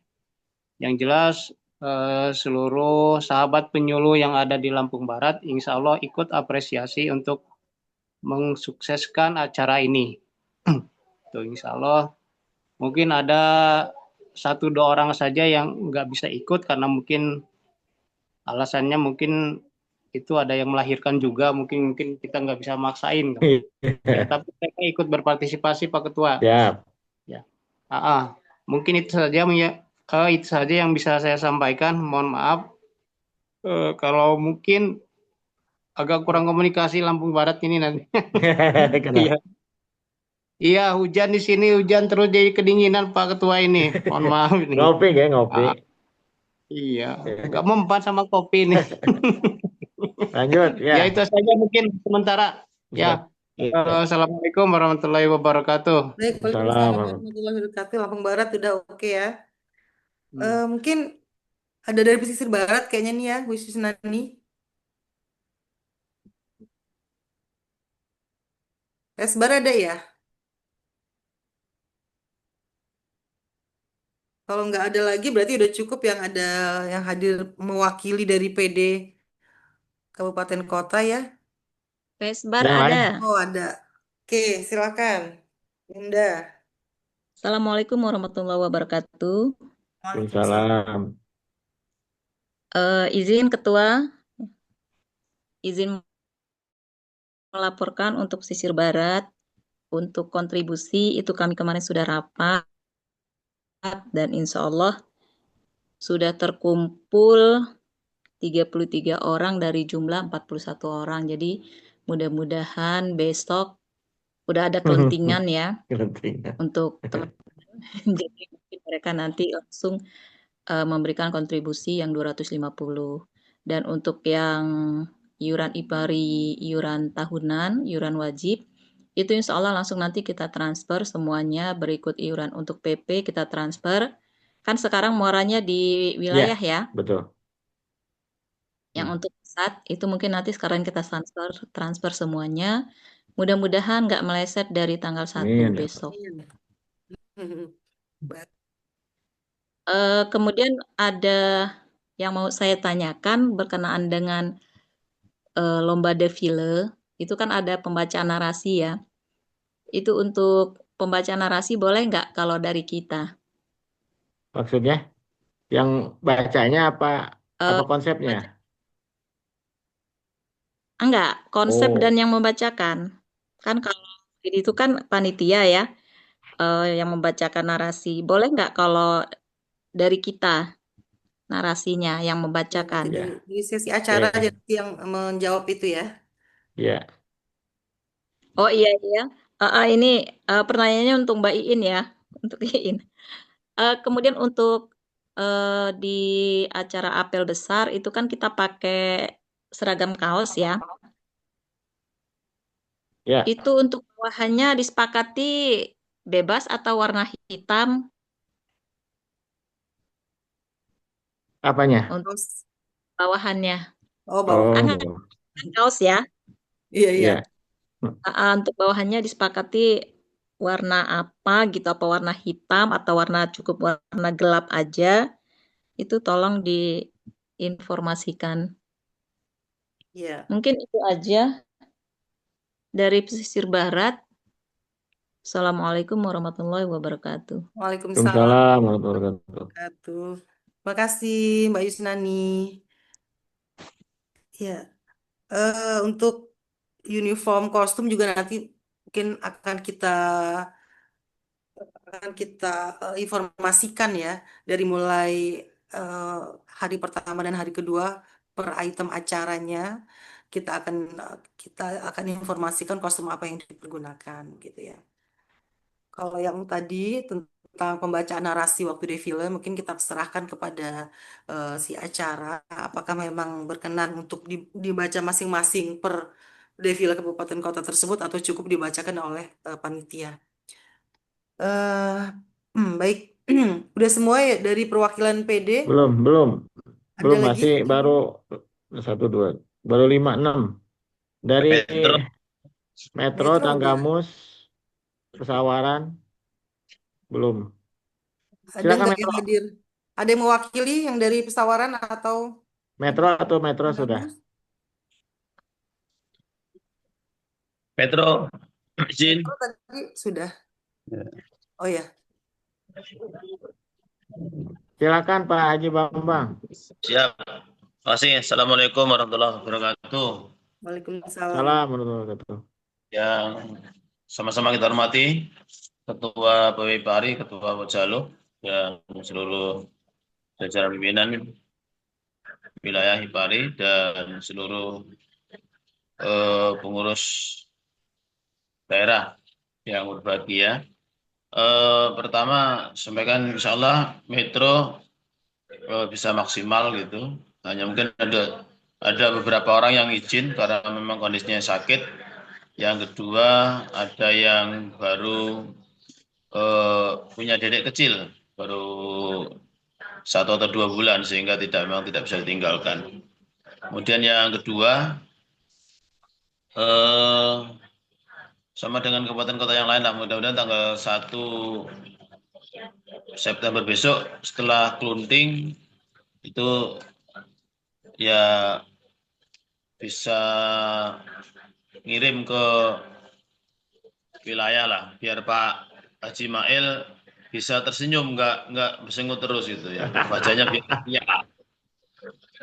Yang jelas seluruh sahabat penyuluh yang ada di Lampung Barat insya Allah ikut apresiasi untuk mensukseskan acara ini. Tuh, insya Allah mungkin ada 1-2 orang saja yang nggak bisa ikut karena mungkin alasannya mungkin itu ada yang melahirkan juga, mungkin kita nggak bisa maksain. Ya, tapi mereka ikut berpartisipasi Pak Ketua. Siap. Ya. Mungkin itu saja yang bisa saya sampaikan. Mohon maaf kalau mungkin agak kurang komunikasi Lampung Barat ini nanti. Iya. Iya, hujan di sini, hujan terus jadi kedinginan Pak Ketua ini. Mohon maaf ini. Ngopi ya, ngopi. Iya, nggak mempan sama kopi ini. Lanjut ya. Ya itu saja mungkin sementara. Ya. Assalamualaikum warahmatullahi wabarakatuh. Baik, Waalaikumsalam warahmatullahi wabarakatuh. Lampung Barat udah oke ya. Mungkin ada dari pesisir barat kayaknya nih ya, Bu Susnani. Esbar ada ya? Kalau nggak ada lagi berarti udah cukup yang ada yang hadir mewakili dari PD Kabupaten Kota ya. Esbar ada. Oh ada. Oke, silakan. Bunda. Assalamualaikum warahmatullahi wabarakatuh. Waalaikumsalam. Izin Ketua, izin melaporkan untuk pesisir barat untuk kontribusi itu kami kemarin sudah rapat dan insya Allah sudah terkumpul 33 orang dari jumlah 41 orang. Jadi mudah-mudahan besok udah ada kelentingan ya Kepentingan. untuk teman-teman. Jadi mungkin mereka nanti langsung memberikan kontribusi yang 250. Dan untuk yang iuran IPARI, iuran tahunan, iuran wajib, itu insya Allah langsung nanti kita transfer semuanya berikut iuran. Untuk PP kita transfer. Kan sekarang muaranya di wilayah ya. Betul. Yang untuk pusat itu mungkin nanti sekarang kita transfer semuanya. Mudah-mudahan nggak meleset dari tanggal 1 Amin, ya besok. Baik. Kemudian ada yang mau saya tanyakan berkenaan dengan lomba defile. Itu kan ada pembacaan narasi ya. Itu untuk pembacaan narasi boleh nggak kalau dari kita? Maksudnya yang bacanya apa konsepnya? Enggak, konsep Oh. dan yang membacakan. Kan kalau itu kan panitia ya yang membacakan narasi. Boleh nggak kalau dari kita narasinya yang membacakan? Di sesi acara Oke. jadi yang menjawab itu ya. Ya. Oh iya iya. Ini pertanyaannya untuk Mbak Iin ya, untuk Iin. Kemudian untuk di acara apel besar itu kan kita pakai seragam kaos ya. Ya. Itu untuk bawahannya disepakati bebas atau warna hitam? Apanya? Untuk bawahannya. Oh, bawahannya. Oh. Kan kaos ya. Iya, iya. Untuk bawahannya disepakati warna apa gitu, apa warna hitam atau warna cukup warna gelap aja. Itu tolong diinformasikan. Iya. Mungkin itu aja dari pesisir barat. Assalamualaikum warahmatullahi wabarakatuh. Waalaikumsalam warahmatullahi wabarakatuh. Terima kasih Mbak Yusnani. Ya, untuk uniform kostum juga nanti mungkin akan kita informasikan ya dari mulai hari pertama dan hari kedua per item acaranya kita akan informasikan kostum apa yang dipergunakan gitu ya. Kalau yang tadi tentang pembacaan narasi waktu defile mungkin kita serahkan kepada si acara apakah memang berkenan untuk dibaca masing-masing per defile kabupaten kota tersebut atau cukup dibacakan oleh panitia. Baik, udah semua ya dari perwakilan PD? Belum. Ada lagi? Masih baru 1, 2, baru 5, 6. Dari Metro, Tanggamus, Pesawaran, belum. Ada Silakan nggak yang Metro. hadir? Ada yang mewakili yang dari Pesawaran atau Metro sudah. Metro, izin. Metro tadi sudah. Oh ya. Silakan Pak Haji Bambang. Siap. Terima kasih. Assalamualaikum warahmatullahi wabarakatuh. Waalaikumsalam. Salam warahmatullahi wabarakatuh. Yang sama-sama kita hormati Ketua PWPARI, Ketua Pojalo, dan seluruh jajaran pimpinan wilayah IPARI dan seluruh pengurus daerah yang berbahagia. Pertama, sampaikan insya Allah Metro bisa maksimal gitu. Hanya mungkin ada beberapa orang yang izin karena memang kondisinya sakit. Yang kedua, ada yang baru punya dedek kecil, baru 1 atau 2 bulan sehingga memang tidak bisa ditinggalkan. Kemudian yang kedua, sama dengan kabupaten kota yang lain, mudah-mudahan tanggal 1 September besok setelah kelunting itu ya bisa ngirim ke wilayah lah biar Pak Haji Mail bisa tersenyum nggak bersengut terus gitu ya, bacanya biar ya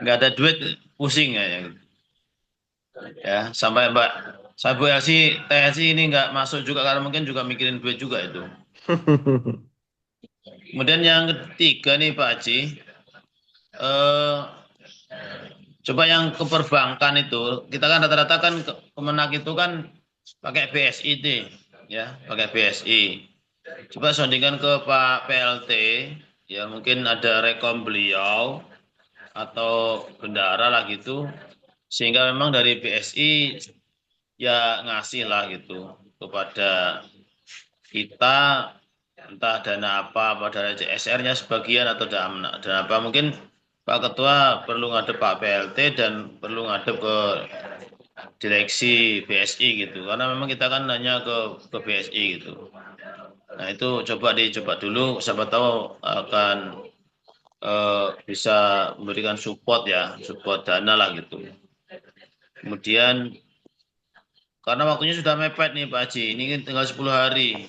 nggak ada duit pusing ya sampai Mbak Sabu LC, TSI ini nggak masuk juga karena mungkin juga mikirin duit juga itu. Kemudian yang ketiga nih Pak Haji, coba yang ke perbankan itu, kita kan rata-rata kan Kemenak itu kan pakai BSI deh, ya, pakai BSI. Coba sondingkan ke Pak PLT, ya mungkin ada rekom beliau atau bendara lah gitu, sehingga memang dari BSI ya ngasih lah gitu kepada kita, entah dana apa dari CSR-nya sebagian atau dana apa, mungkin Pak Ketua perlu ngadep Pak PLT dan perlu ngadep ke direksi BSI gitu, karena memang kita kan nanya ke BSI gitu. Nah itu dicoba dulu, siapa tahu akan bisa memberikan support ya, support dana lah gitu. Kemudian karena waktunya sudah mepet nih Pak Haji, ini kan tinggal 10 hari.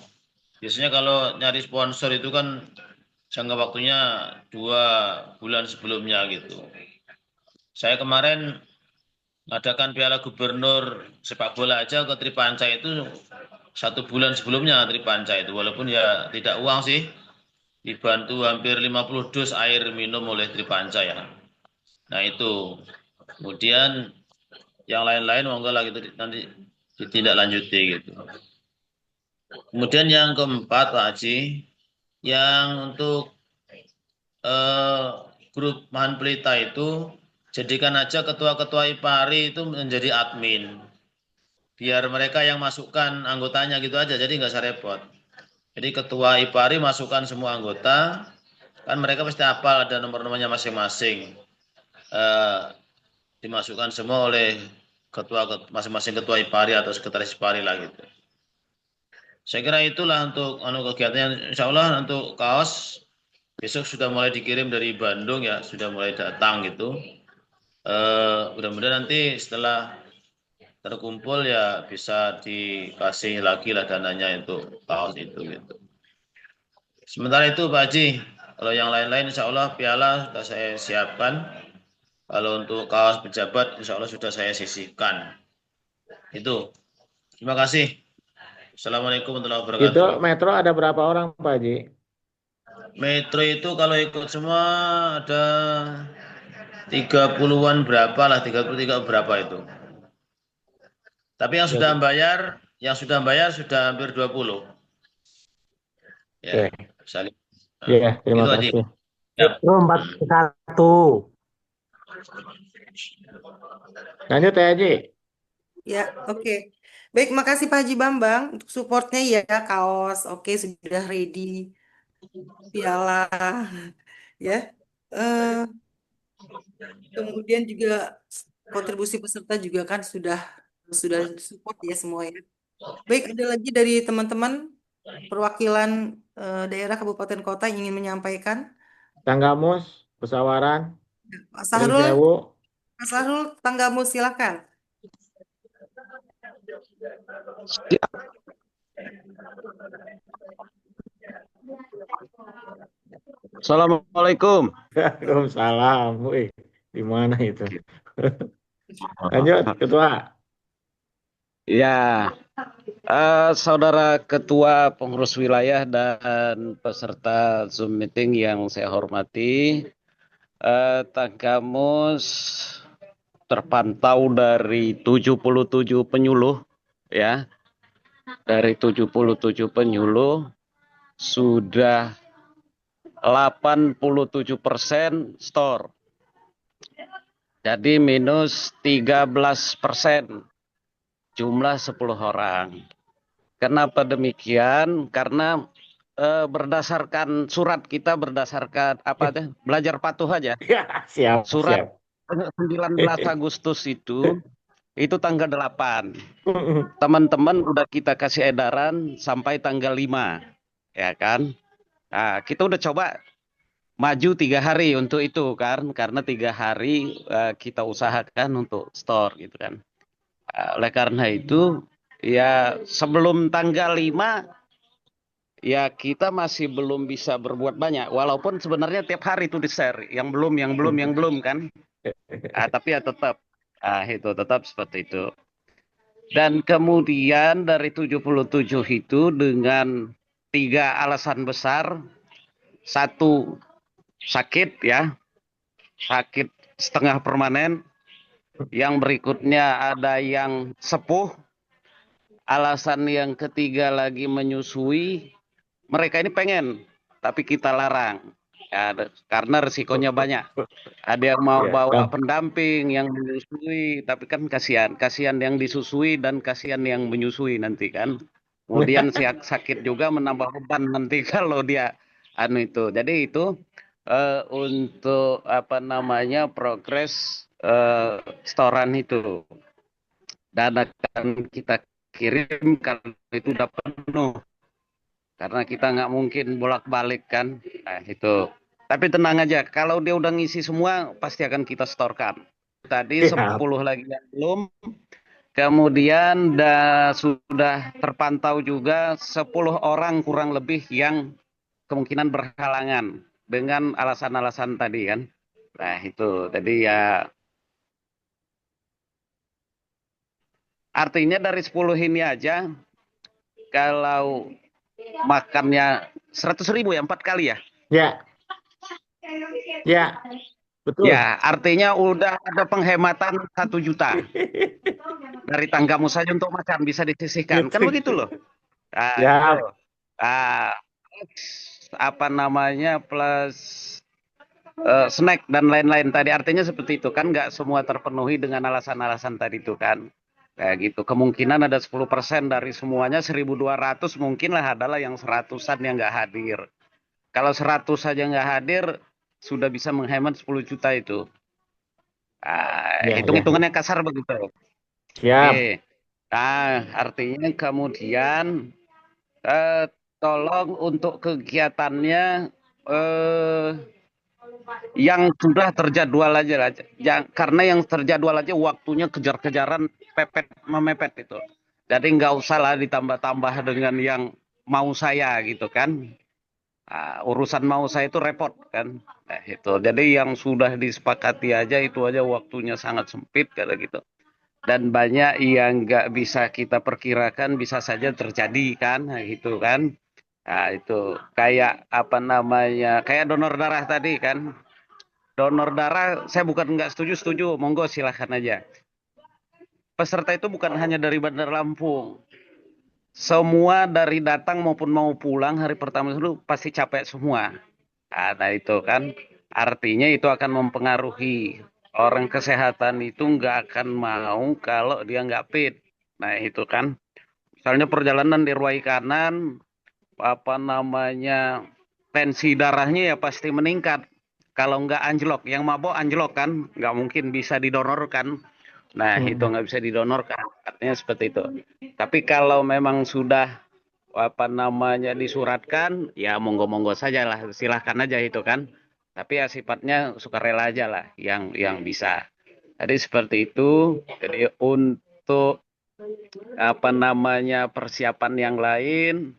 Biasanya kalau nyari sponsor itu kan jangka waktunya 2 bulan sebelumnya gitu. Saya kemarin mengadakan Piala Gubernur sepak bola aja ke Tripanca itu 1 bulan sebelumnya Tripanca itu, walaupun ya tidak uang sih, dibantu hampir 50 dus air minum oleh Tripanca ya. Nah itu, kemudian yang lain-lain monggo lah gitu nanti ditindaklanjuti gitu. Kemudian yang keempat Pak Haji, yang untuk grup Mahan Pelita itu jadikan aja ketua-ketua IPARI itu menjadi admin. Biar mereka yang masukkan anggotanya gitu aja, jadi nggak usah repot. Jadi ketua IPARI masukkan semua anggota, kan mereka pasti hafal ada nomor-nomornya masing-masing. Dimasukkan semua oleh masing-masing ketua IPARI atau sekretaris IPARI lah gitu. Saya kira itulah untuk kegiatannya. Insya Allah untuk kaos besok sudah mulai dikirim dari Bandung ya, sudah mulai datang gitu. Mudah-mudahan nanti setelah terkumpul ya bisa dikasih lagi lah dananya untuk kaos itu gitu. Sementara itu Pak Haji, kalau yang lain-lain insya Allah piala sudah saya siapkan. Kalau untuk kaos pejabat insya Allah sudah saya sisihkan. Itu. Terima kasih. Assalamualaikum warahmatullahi wabarakatuh. Itu metro ada berapa orang Pak Haji? Metro itu kalau ikut semua ada 30-an berapa lah, 33 berapa itu. Tapi yang sudah bayar sudah hampir 20. Ya, saling. Ya, terima Itu kasih. Metro 41. Lanjut ya Haji. Ya, oke. Baik, makasih Pak Haji Bambang untuk supportnya ya, kaos. Oke, sudah ready. Piala. Ya. Kemudian juga kontribusi peserta juga kan sudah support ya semua ya. Baik, ada lagi dari teman-teman perwakilan daerah kabupaten kota yang ingin menyampaikan. Tanggamus, Pesawaran, Pak Sahrul, Sewu. Pak Sahrul, Tanggamus silakan. Assalamualaikum. Waalaikumsalam. Wih, di mana itu? Lanjut, Ketua. Ya, Saudara Ketua Pengurus Wilayah dan peserta Zoom meeting yang saya hormati, Tanggamus terpantau dari 77 penyuluh, ya, dari 77 penyuluh sudah 87% store. Jadi minus 13%. Jumlah 10 orang. Kenapa demikian? Karena berdasarkan surat kita berdasarkan belajar patuh aja. Siap, surat siap. 19 Agustus itu tanggal 8. Teman-teman udah kita kasih edaran sampai tanggal 5. Ya kan? Nah, kita udah coba maju 3 hari untuk itu kan, karena 3 hari kita usahakan untuk store gitu kan. Oleh karena itu ya sebelum tanggal 5 ya kita masih belum bisa berbuat banyak, walaupun sebenarnya tiap hari itu di-share yang belum kan. Tapi ya tetap itu tetap seperti itu. Dan kemudian dari 77 itu dengan 3 alasan besar. Satu, sakit ya, sakit setengah permanen. Yang berikutnya ada yang sepuh. Alasan yang ketiga lagi menyusui. Mereka ini pengen, tapi kita larang. Ya, karena resikonya banyak. Ada yang mau Ya, bawa Kang. pendamping yang menyusui, tapi kan kasihan. Kasihan yang disusui dan kasihan yang menyusui nanti kan. Kemudian sakit juga menambah beban nanti kalau dia itu. Jadi itu untuk apa namanya progres setoran itu. Dan akan kita kirim kalau itu udah penuh. Karena kita nggak mungkin bolak-balik kan. Nah, itu. Tapi tenang aja, kalau dia udah ngisi semua, pasti akan kita setorkan. Tadi 10 lagi yang belum. Kemudian sudah terpantau juga 10 orang kurang lebih yang kemungkinan berhalangan dengan alasan-alasan tadi kan. Nah itu, jadi ya artinya dari 10 ini aja, kalau makannya 100.000 ya 4 kali ya? Ya, ya, betul. Ya, artinya udah ada penghematan 1 juta. Dari tanggamu saja untuk makan bisa disisihkan. Kan begitu loh. Nah, Ya, itu. Nah, apa namanya plus snack dan lain-lain tadi artinya seperti itu kan nggak semua terpenuhi dengan alasan-alasan tadi itu kan. Kayak gitu. Kemungkinan ada 10% dari semuanya 1.200 mungkinlah adalah yang 100-an yang nggak hadir. Kalau 100 saja nggak hadir sudah bisa menghemat 10 juta itu. ya, Hitung-hitungannya kasar begitu. siap. Oke. Nah, artinya kemudian tolong untuk kegiatannya yang sudah terjadwal aja lah. Karena yang terjadwal aja waktunya kejar-kejaran, memepet itu. Jadi nggak usah lah ditambah-tambah dengan yang mau saya gitu kan. Urusan mau saya itu repot kan. Nah, itu. Jadi yang sudah disepakati aja itu aja waktunya sangat sempit kayak gitu. Dan banyak yang nggak bisa kita perkirakan bisa saja terjadi kan, nah, gitu kan. Nah, itu kayak apa namanya, kayak donor darah tadi kan. Donor darah, saya bukan nggak setuju, monggo silahkan aja. Peserta itu bukan hanya dari Bandar Lampung. Semua dari datang maupun mau pulang hari pertama itu pasti capek semua. Nah itu kan, artinya itu akan mempengaruhi. Orang kesehatan itu nggak akan mau kalau dia nggak fit. Nah itu kan, misalnya perjalanan di ruai kanan, apa namanya, tensi darahnya ya pasti meningkat. Kalau nggak anjlok, yang mabok anjlok kan, nggak mungkin bisa didonorkan. Nah itu nggak bisa didonorkan, artinya seperti itu. Tapi kalau memang sudah apa namanya disuratkan, ya monggo-monggo saja lah, silahkan aja itu kan. Tapi ya sifatnya sukarela aja lah yang bisa. Jadi seperti itu. Jadi untuk apa namanya persiapan yang lain,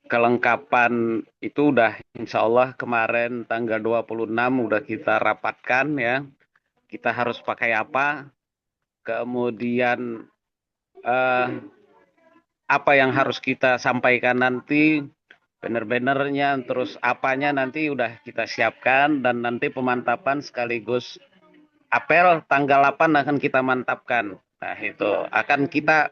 kelengkapan itu udah insya Allah kemarin tanggal 26 udah kita rapatkan ya. Kita harus pakai apa, kemudian apa yang harus kita sampaikan nanti, banner-bannernya, terus apanya nanti udah kita siapkan, dan nanti pemantapan sekaligus apel tanggal 8 akan kita mantapkan. Nah itu akan kita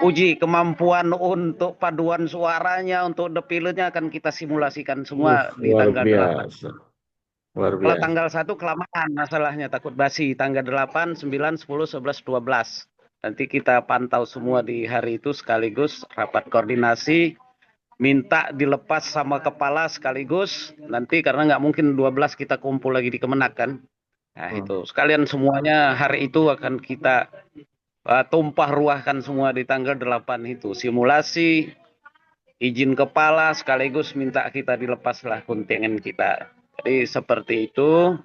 uji kemampuan untuk paduan suaranya, untuk depilenya akan kita simulasikan semua di Luar tanggal 8. biasa. Luar Kalau biasa. tanggal 1 kelamaan masalahnya, takut basi. Tanggal 8, 9, 10, 11, 12. Nanti kita pantau semua di hari itu sekaligus rapat koordinasi. Minta dilepas sama kepala sekaligus. Nanti karena nggak mungkin 12 kita kumpul lagi di Kemenak kan. Nah itu. Sekalian semuanya hari itu akan kita tumpah ruahkan semua di tanggal 8 itu. Simulasi, izin kepala sekaligus minta kita dilepaslah kontingen kita. Jadi seperti itu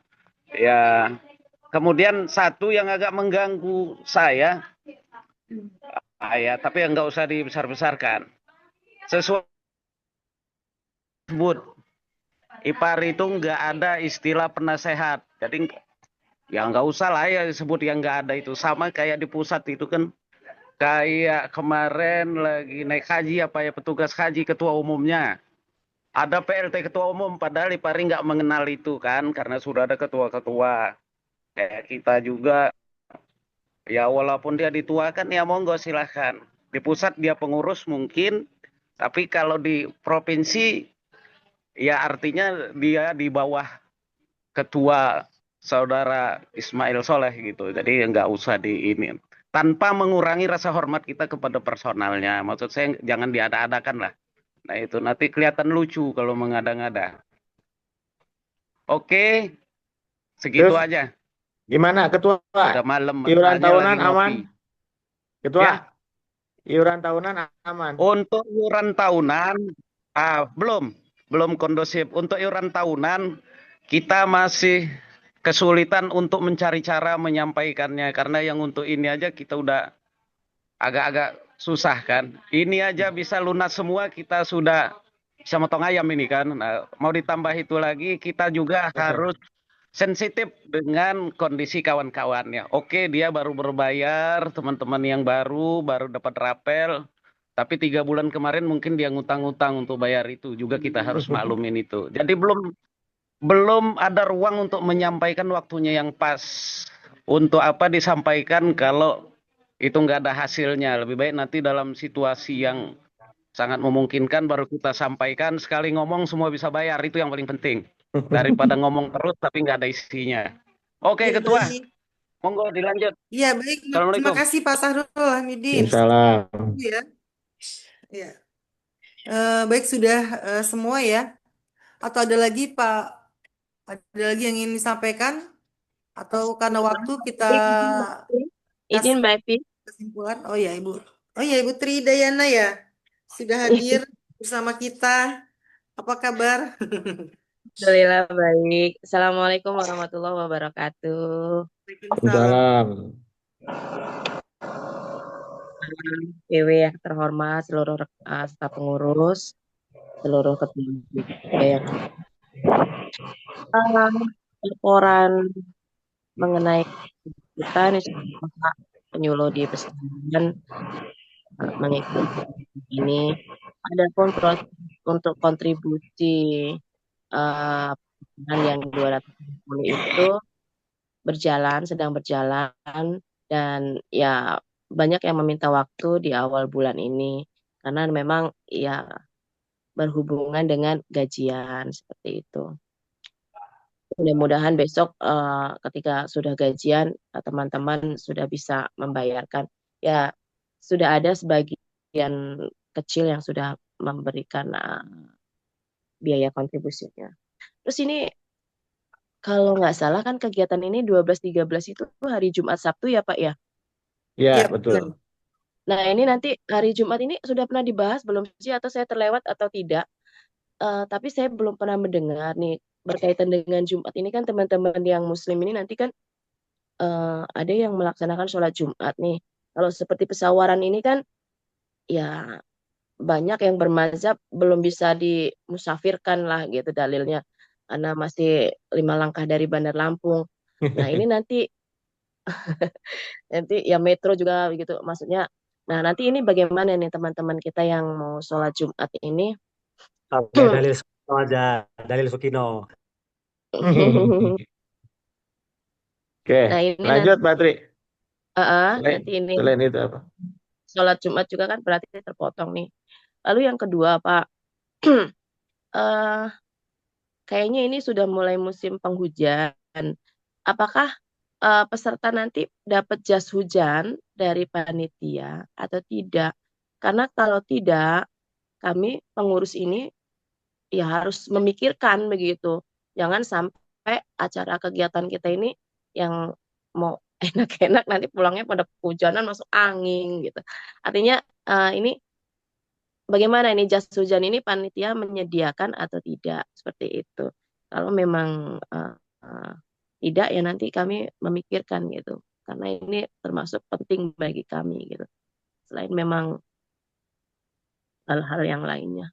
ya. Kemudian satu yang agak mengganggu saya, ya tapi yang nggak usah dibesar-besarkan. Sesuai sebut IPARI itu nggak ada istilah penasehat. Jadi Ya nggak usah lah ya sebut yang nggak ada itu. Sama kayak di pusat itu kan. Kayak kemarin lagi naik haji apa ya petugas haji ketua umumnya. Ada PLT ketua umum padahal Ipari nggak mengenal itu kan karena sudah ada ketua-ketua. Kayak kita juga ya walaupun dia dituakan ya monggo silahkan. Di pusat dia pengurus mungkin, tapi kalau di provinsi ya artinya dia di bawah ketua saudara Ismail Soleh gitu. Jadi nggak usah di ini. Tanpa mengurangi rasa hormat kita kepada personalnya. Maksud saya jangan diada-adakan lah. Nah itu nanti kelihatan lucu kalau mengada-ngada. Oke, segitu Terus aja. gimana Ketua? Udah malam, Iuran hanya tahunan lagi aman? ngopi. Ketua, Ya, iuran tahunan aman. untuk iuran tahunan, belum kondusif. Untuk iuran tahunan, kita masih kesulitan untuk mencari cara menyampaikannya. Karena yang untuk ini aja kita udah agak-agak susah kan. Ini aja bisa lunas semua, kita sudah bisa motong ayam ini kan. Nah, mau ditambah itu lagi, kita juga harus sensitif dengan kondisi kawan-kawannya. Oke, dia baru berbayar, teman-teman yang baru dapat rapel. Tapi 3 bulan kemarin mungkin dia ngutang-ngutang untuk bayar itu. Juga kita harus maklumin itu. Jadi belum ada ruang untuk menyampaikan waktunya yang pas. Untuk apa disampaikan kalau itu nggak ada hasilnya. Lebih baik nanti dalam situasi yang sangat memungkinkan baru kita sampaikan. Sekali ngomong semua bisa bayar. Itu yang paling penting. Daripada ngomong terus tapi nggak ada isinya. Oke, Ya, Ketua. baik. Monggo dilanjut. Ya, baik. Terima Assalamualaikum. kasih Pak Sahrul Hamidin. Salam. Ya. Ya. Baik sudah semua ya. Atau ada lagi Pak? Ada lagi yang ingin disampaikan? Atau karena waktu kita Izin Mbak Evi. kesimpulan? Oh ya Ibu. Oh ya Ibu Tridayana ya. Sudah hadir bersama kita. Apa kabar? Alhamdulillah baik. Assalamualaikum warahmatullahi wabarakatuh. Salam. PW yang terhormat, seluruh staf pengurus, seluruh ketua yang laporan mengenai kita ini Pak penyuluh di pesantren mengikuti ini. Adapun proses untuk kontribusi yang 250 itu sedang berjalan dan ya banyak yang meminta waktu di awal bulan ini karena memang ya berhubungan dengan gajian seperti itu. Mudah-mudahan besok ketika sudah gajian teman-teman sudah bisa membayarkan. Ya sudah ada sebagian kecil yang sudah memberikan biaya kontribusinya. Terus ini kalau nggak salah kan kegiatan ini 12-13 itu hari Jumat Sabtu ya Pak ya? Ya, betul. Nah ini nanti hari Jumat ini sudah pernah dibahas belum sih atau saya terlewat atau tidak? Tapi saya belum pernah mendengar nih berkaitan dengan Jumat ini kan teman-teman yang Muslim ini nanti kan ada yang melaksanakan sholat Jumat nih. Kalau seperti pesawaran ini kan ya banyak yang bermazhab belum bisa dimusafirkan lah gitu dalilnya. Karena masih 5 langkah dari Bandar Lampung. Nah ini nanti ya metro juga begitu maksudnya. Nah nanti ini bagaimana nih teman-teman kita yang mau sholat Jumat ini? Oke, dalil Sukino aja, dalil Sukino. Oke, Nah ini lanjut Patri. nanti ini Selain itu apa? sholat Jumat juga kan berarti terpotong nih. Lalu yang kedua Pak, kayaknya ini sudah mulai musim penghujan. Apakah peserta nanti dapat jas hujan dari panitia atau tidak? Karena kalau tidak, kami pengurus ini ya harus memikirkan begitu. Jangan sampai acara kegiatan kita ini yang mau enak-enak nanti pulangnya pada kehujanan masuk angin gitu. Artinya ini bagaimana ini jas hujan ini panitia menyediakan atau tidak seperti itu. Kalau memang tidak ya nanti kami memikirkan gitu. Karena ini termasuk penting bagi kami gitu. Selain memang hal-hal yang lainnya.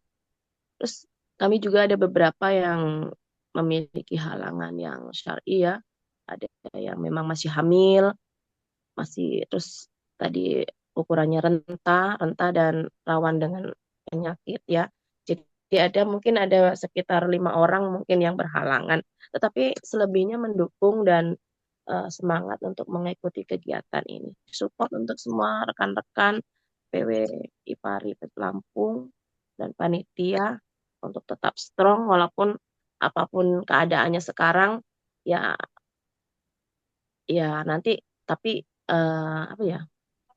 Terus kami juga ada beberapa yang memiliki halangan yang syar'i ya. ada yang memang masih hamil, masih terus tadi ukurannya renta dan rawan dengan penyakit ya. Jadi mungkin ada sekitar 5 orang mungkin yang berhalangan, tetapi selebihnya mendukung dan semangat untuk mengikuti kegiatan ini. Support untuk semua rekan-rekan PW IPARI Lampung dan panitia untuk tetap strong walaupun apapun keadaannya sekarang ya nanti tapi apa ya,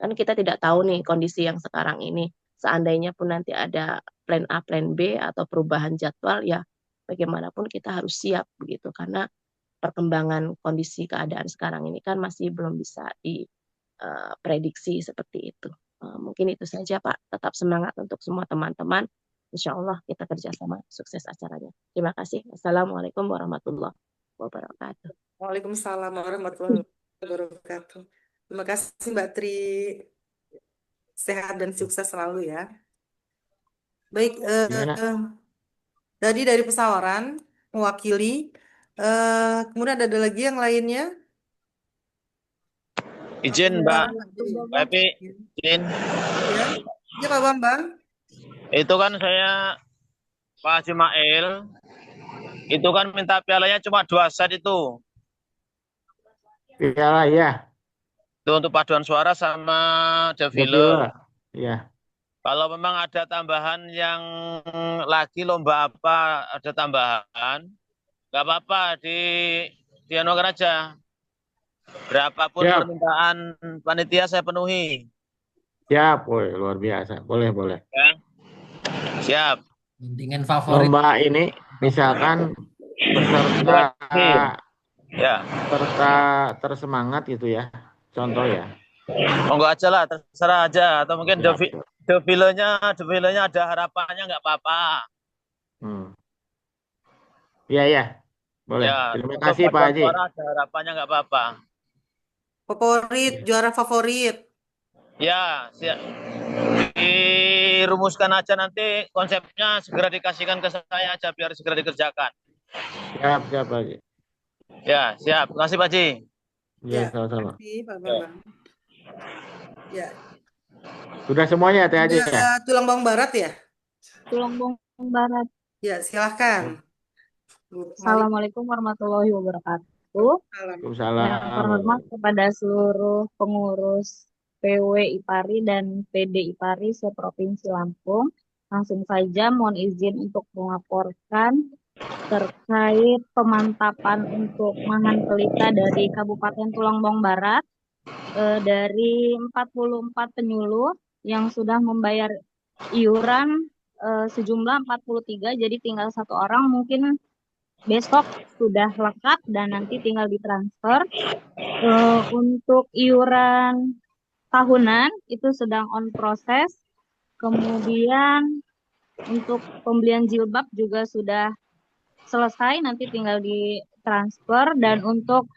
kan kita tidak tahu nih kondisi yang sekarang ini. Seandainya pun nanti ada plan A, plan B atau perubahan jadwal ya bagaimanapun kita harus siap begitu karena perkembangan kondisi keadaan sekarang ini kan masih belum bisa diprediksi seperti itu. Mungkin itu saja Pak. Tetap semangat untuk semua teman-teman. Insya Allah kita kerjasama sukses acaranya. Terima kasih. Assalamualaikum warahmatullahi wabarakatuh. Waalaikumsalam warahmatullahi wabarakatuh. Terima kasih Mbak Tri. Sehat dan sukses selalu ya. Baik, tadi dari pesawaran mewakili. Kemudian ada lagi yang lainnya. Izin Mbak Epi, izin. Ya Pak Bambang. Itu kan saya Pak Jimail, itu kan minta pialanya cuma 2 set itu. Piala ya. Itu untuk paduan suara sama defile. Ya. Kalau memang ada tambahan yang lagi lomba apa, ada tambahan, nggak apa-apa dianukan aja. Berapapun permintaan panitia saya penuhi. Siap, woy, luar biasa. Boleh. Ya. Siap. Dengan favorit. Lomba ini misalkan peserta tersemangat gitu ya. Contoh ya. Monggo aja lah, terserah aja. Atau mungkin defilenya ada harapannya nggak apa-apa. Iya. Boleh. Ya, terima kasih Pak Haji. Ada harapannya nggak apa-apa. Juara favorit. Ya, siap. Dirumuskan aja nanti konsepnya segera dikasihkan ke saya aja biar segera dikerjakan. Siap Pak Haji. Ya, siap. Terima kasih Pak Haji. Ya, sama-sama. Terima kasih Pak Bambang. Ya. Sudah semuanya Teh Haji ya? Tulang Bawang Barat ya? Tulang Bawang Barat. Ya, silahkan. Assalamualaikum warahmatullahi wabarakatuh. Waalaikumsalam. Yang terhormat kepada seluruh pengurus PW IPARI dan PD IPARI se-Provinsi Lampung. Langsung saja mohon izin untuk melaporkan terkait pemantapan untuk Mahan Pelita dari Kabupaten Tulang Bawang Barat. Dari 44 penyuluh yang sudah membayar iuran sejumlah 43, jadi tinggal 1 orang mungkin besok sudah lengkap dan nanti tinggal ditransfer. Untuk iuran tahunan itu sedang on proses. Kemudian untuk pembelian jilbab juga sudah selesai, nanti tinggal ditransfer. Dan untuk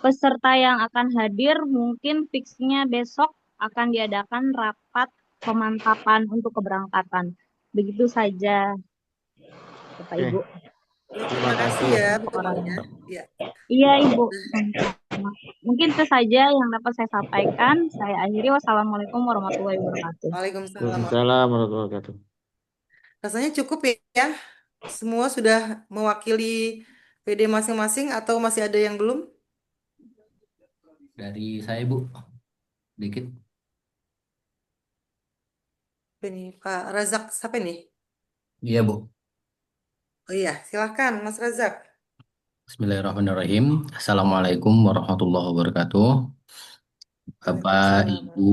peserta yang akan hadir mungkin fixnya besok akan diadakan rapat pemantapan untuk keberangkatan. Begitu saja Bapak Ibu. Terima kasih ya pokoknya. Iya Ibu. Mungkin itu saja yang dapat saya sampaikan. Saya akhiri. Wassalamualaikum warahmatullahi wabarakatuh. Waalaikumsalam warahmatullahi wabarakatuh. Rasanya cukup ya. Semua sudah mewakili PD masing-masing atau masih ada yang belum? Dari saya Bu, dikit. Ini Pak Razak, siapa nih? Iya Bu. Oh iya, silahkan Mas Razak. Bismillahirrahmanirrahim. Assalamualaikum warahmatullahi wabarakatuh. Bapak, Ibu,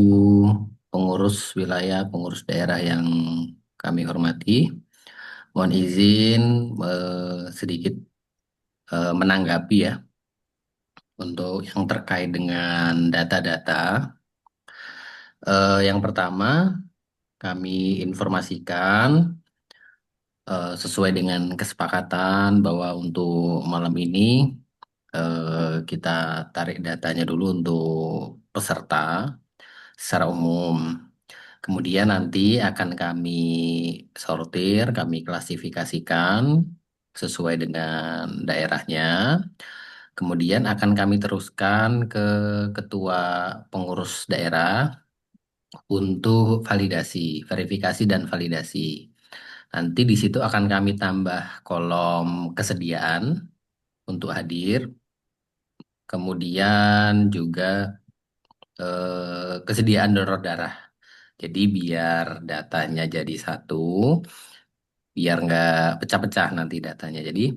pengurus wilayah, pengurus daerah yang kami hormati, mohon izin sedikit menanggapi ya untuk yang terkait dengan data-data. Yang pertama, kami informasikan sesuai dengan kesepakatan bahwa untuk malam ini kita tarik datanya dulu untuk peserta secara umum. Kemudian nanti akan kami sortir, kami klasifikasikan sesuai dengan daerahnya. Kemudian akan kami teruskan ke ketua pengurus daerah untuk validasi, verifikasi dan validasi. Nanti di situ akan kami tambah kolom kesediaan untuk hadir, kemudian juga kesediaan donor darah. Jadi biar datanya jadi satu, biar nggak pecah-pecah nanti datanya. Jadi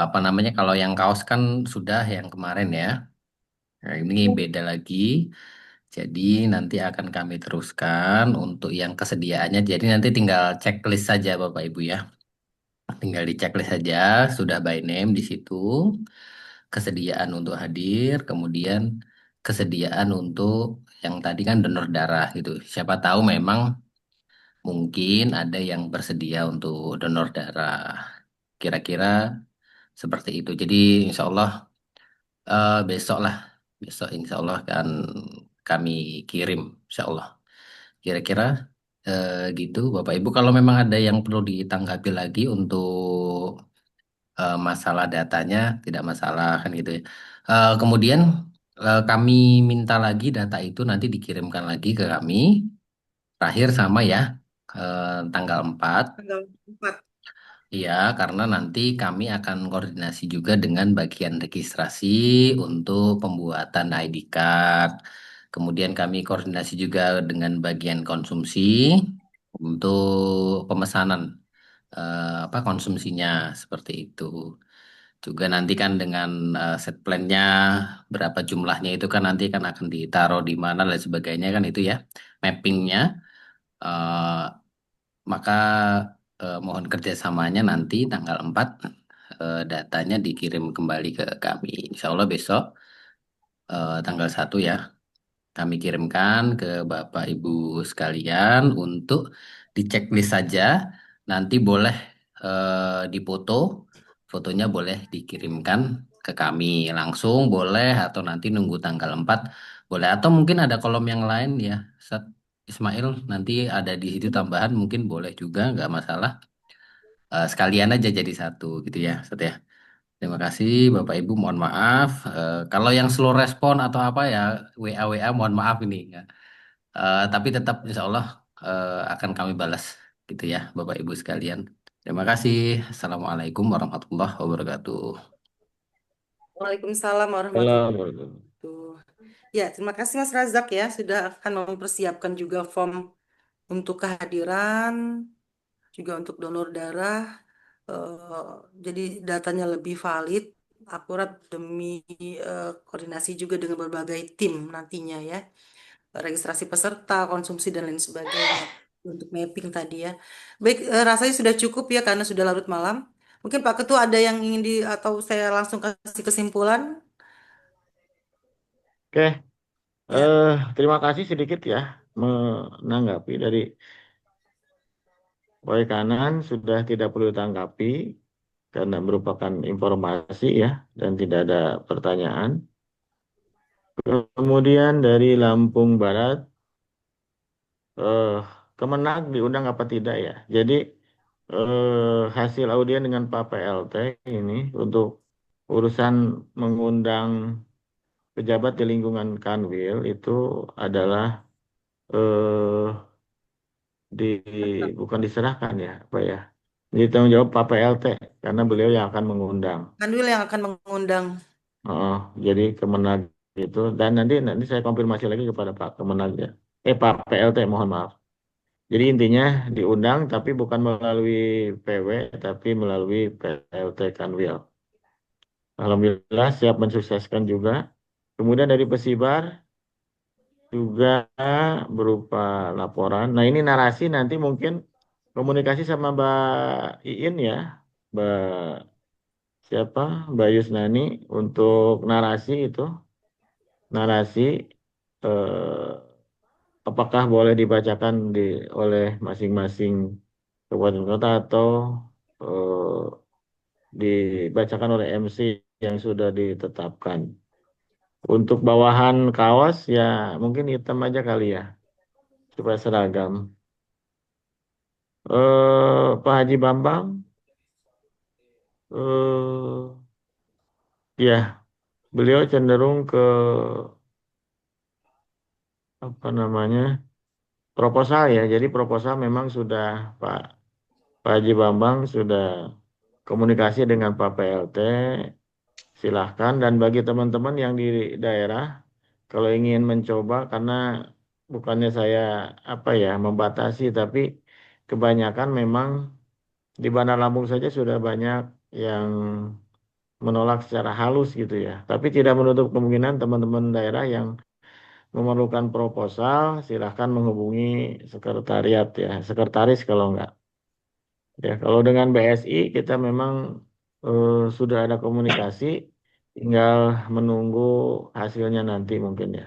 apa namanya, kalau yang kaos kan sudah yang kemarin ya. Nah, ini beda lagi. Jadi nanti akan kami teruskan untuk yang kesediaannya. Jadi nanti tinggal checklist saja Bapak Ibu ya. Tinggal di checklist saja, sudah by name di situ. Kesediaan untuk hadir, kemudian kesediaan untuk yang tadi kan donor darah gitu. Siapa tahu memang mungkin ada yang bersedia untuk donor darah. Kira-kira seperti itu. Jadi insya Allah besok lah. Besok insya Allah akan kami kirim. Insya Allah. Kira-kira gitu Bapak Ibu. Kalau memang ada yang perlu ditanggapi lagi untuk masalah datanya, tidak masalah kan gitu ya. Kemudian kami minta lagi data itu nanti dikirimkan lagi ke kami. Terakhir sama ya, tanggal 4. Tanggal 4. Iya, karena nanti kami akan koordinasi juga dengan bagian registrasi untuk pembuatan ID card. Kemudian kami koordinasi juga dengan bagian konsumsi untuk pemesanan apa konsumsinya seperti itu. Juga nanti kan dengan set plan-nya berapa jumlahnya itu kan nanti kan akan ditaruh di mana dan sebagainya kan itu ya mappingnya. Eh, maka mohon kerjasamanya nanti tanggal 4 datanya dikirim kembali ke kami. Insya Allah besok tanggal 1 ya kami kirimkan ke Bapak Ibu sekalian untuk diceklis saja. Nanti boleh dipoto, fotonya boleh dikirimkan ke kami langsung boleh atau nanti nunggu tanggal 4 boleh atau mungkin ada kolom yang lain ya. Ustaz Ismail nanti ada di situ tambahan mungkin boleh juga nggak masalah. Sekalian aja jadi satu gitu ya, Ustaz ya. Terima kasih Bapak Ibu, mohon maaf. Kalau yang slow respon atau apa ya WA mohon maaf ini. Ya. Tapi tetap Insya Allah akan kami balas gitu ya Bapak Ibu sekalian. Terima kasih. Assalamualaikum warahmatullahi wabarakatuh. Waalaikumsalam warahmatullahi wabarakatuh. Ya, terima kasih Mas Razak ya sudah akan mempersiapkan juga form untuk kehadiran, juga untuk donor darah. Jadi datanya lebih valid, akurat demi koordinasi juga dengan berbagai tim nantinya ya. Registrasi peserta, konsumsi dan lain sebagainya untuk mapping tadi ya. Baik, rasanya sudah cukup ya karena sudah larut malam. Mungkin Pak Ketua ada yang ingin atau saya langsung kasih kesimpulan? Oke, terima kasih sedikit ya menanggapi dari poin kanan sudah tidak perlu ditanggapi karena merupakan informasi ya dan tidak ada pertanyaan. Kemudian dari Lampung Barat, Kemenag diundang apa tidak ya? Jadi hasil audien dengan Pak PLT ini untuk urusan mengundang pejabat di lingkungan Kanwil itu adalah eh, di bukan diserahkan ya, apa ya? Jadi tanggung jawab Pak PLT karena beliau yang akan mengundang. Kanwil yang akan mengundang. Oh, jadi Kemenag itu dan nanti saya konfirmasi lagi kepada Pak Kemenag ya. Pak PLT mohon maaf. Jadi intinya diundang tapi bukan melalui PW tapi melalui PLT Kanwil. Alhamdulillah siap mensukseskan juga. Kemudian dari Pesibar juga berupa laporan. Nah ini narasi nanti mungkin komunikasi sama Mbak Iin ya, Mbak siapa, Mbak Yusnani untuk narasi itu, narasi apakah boleh dibacakan oleh masing-masing kabupaten kota atau dibacakan oleh MC yang sudah ditetapkan. Untuk bawahan kaos ya mungkin hitam aja kali ya supaya seragam. Pak Haji Bambang, Ya, beliau cenderung ke apa namanya proposal ya. Jadi proposal memang sudah Pak Pak Haji Bambang sudah komunikasi dengan Pak PLT. Silahkan dan bagi teman-teman yang di daerah kalau ingin mencoba karena bukannya saya apa ya membatasi tapi kebanyakan memang di Bandar Lampung saja sudah banyak yang menolak secara halus gitu ya. Tapi tidak menutup kemungkinan teman-teman daerah yang memerlukan proposal silahkan menghubungi sekretariat ya, sekretaris kalau enggak. Ya, kalau dengan BSI kita memang sudah ada komunikasi, tinggal menunggu hasilnya nanti mungkin ya.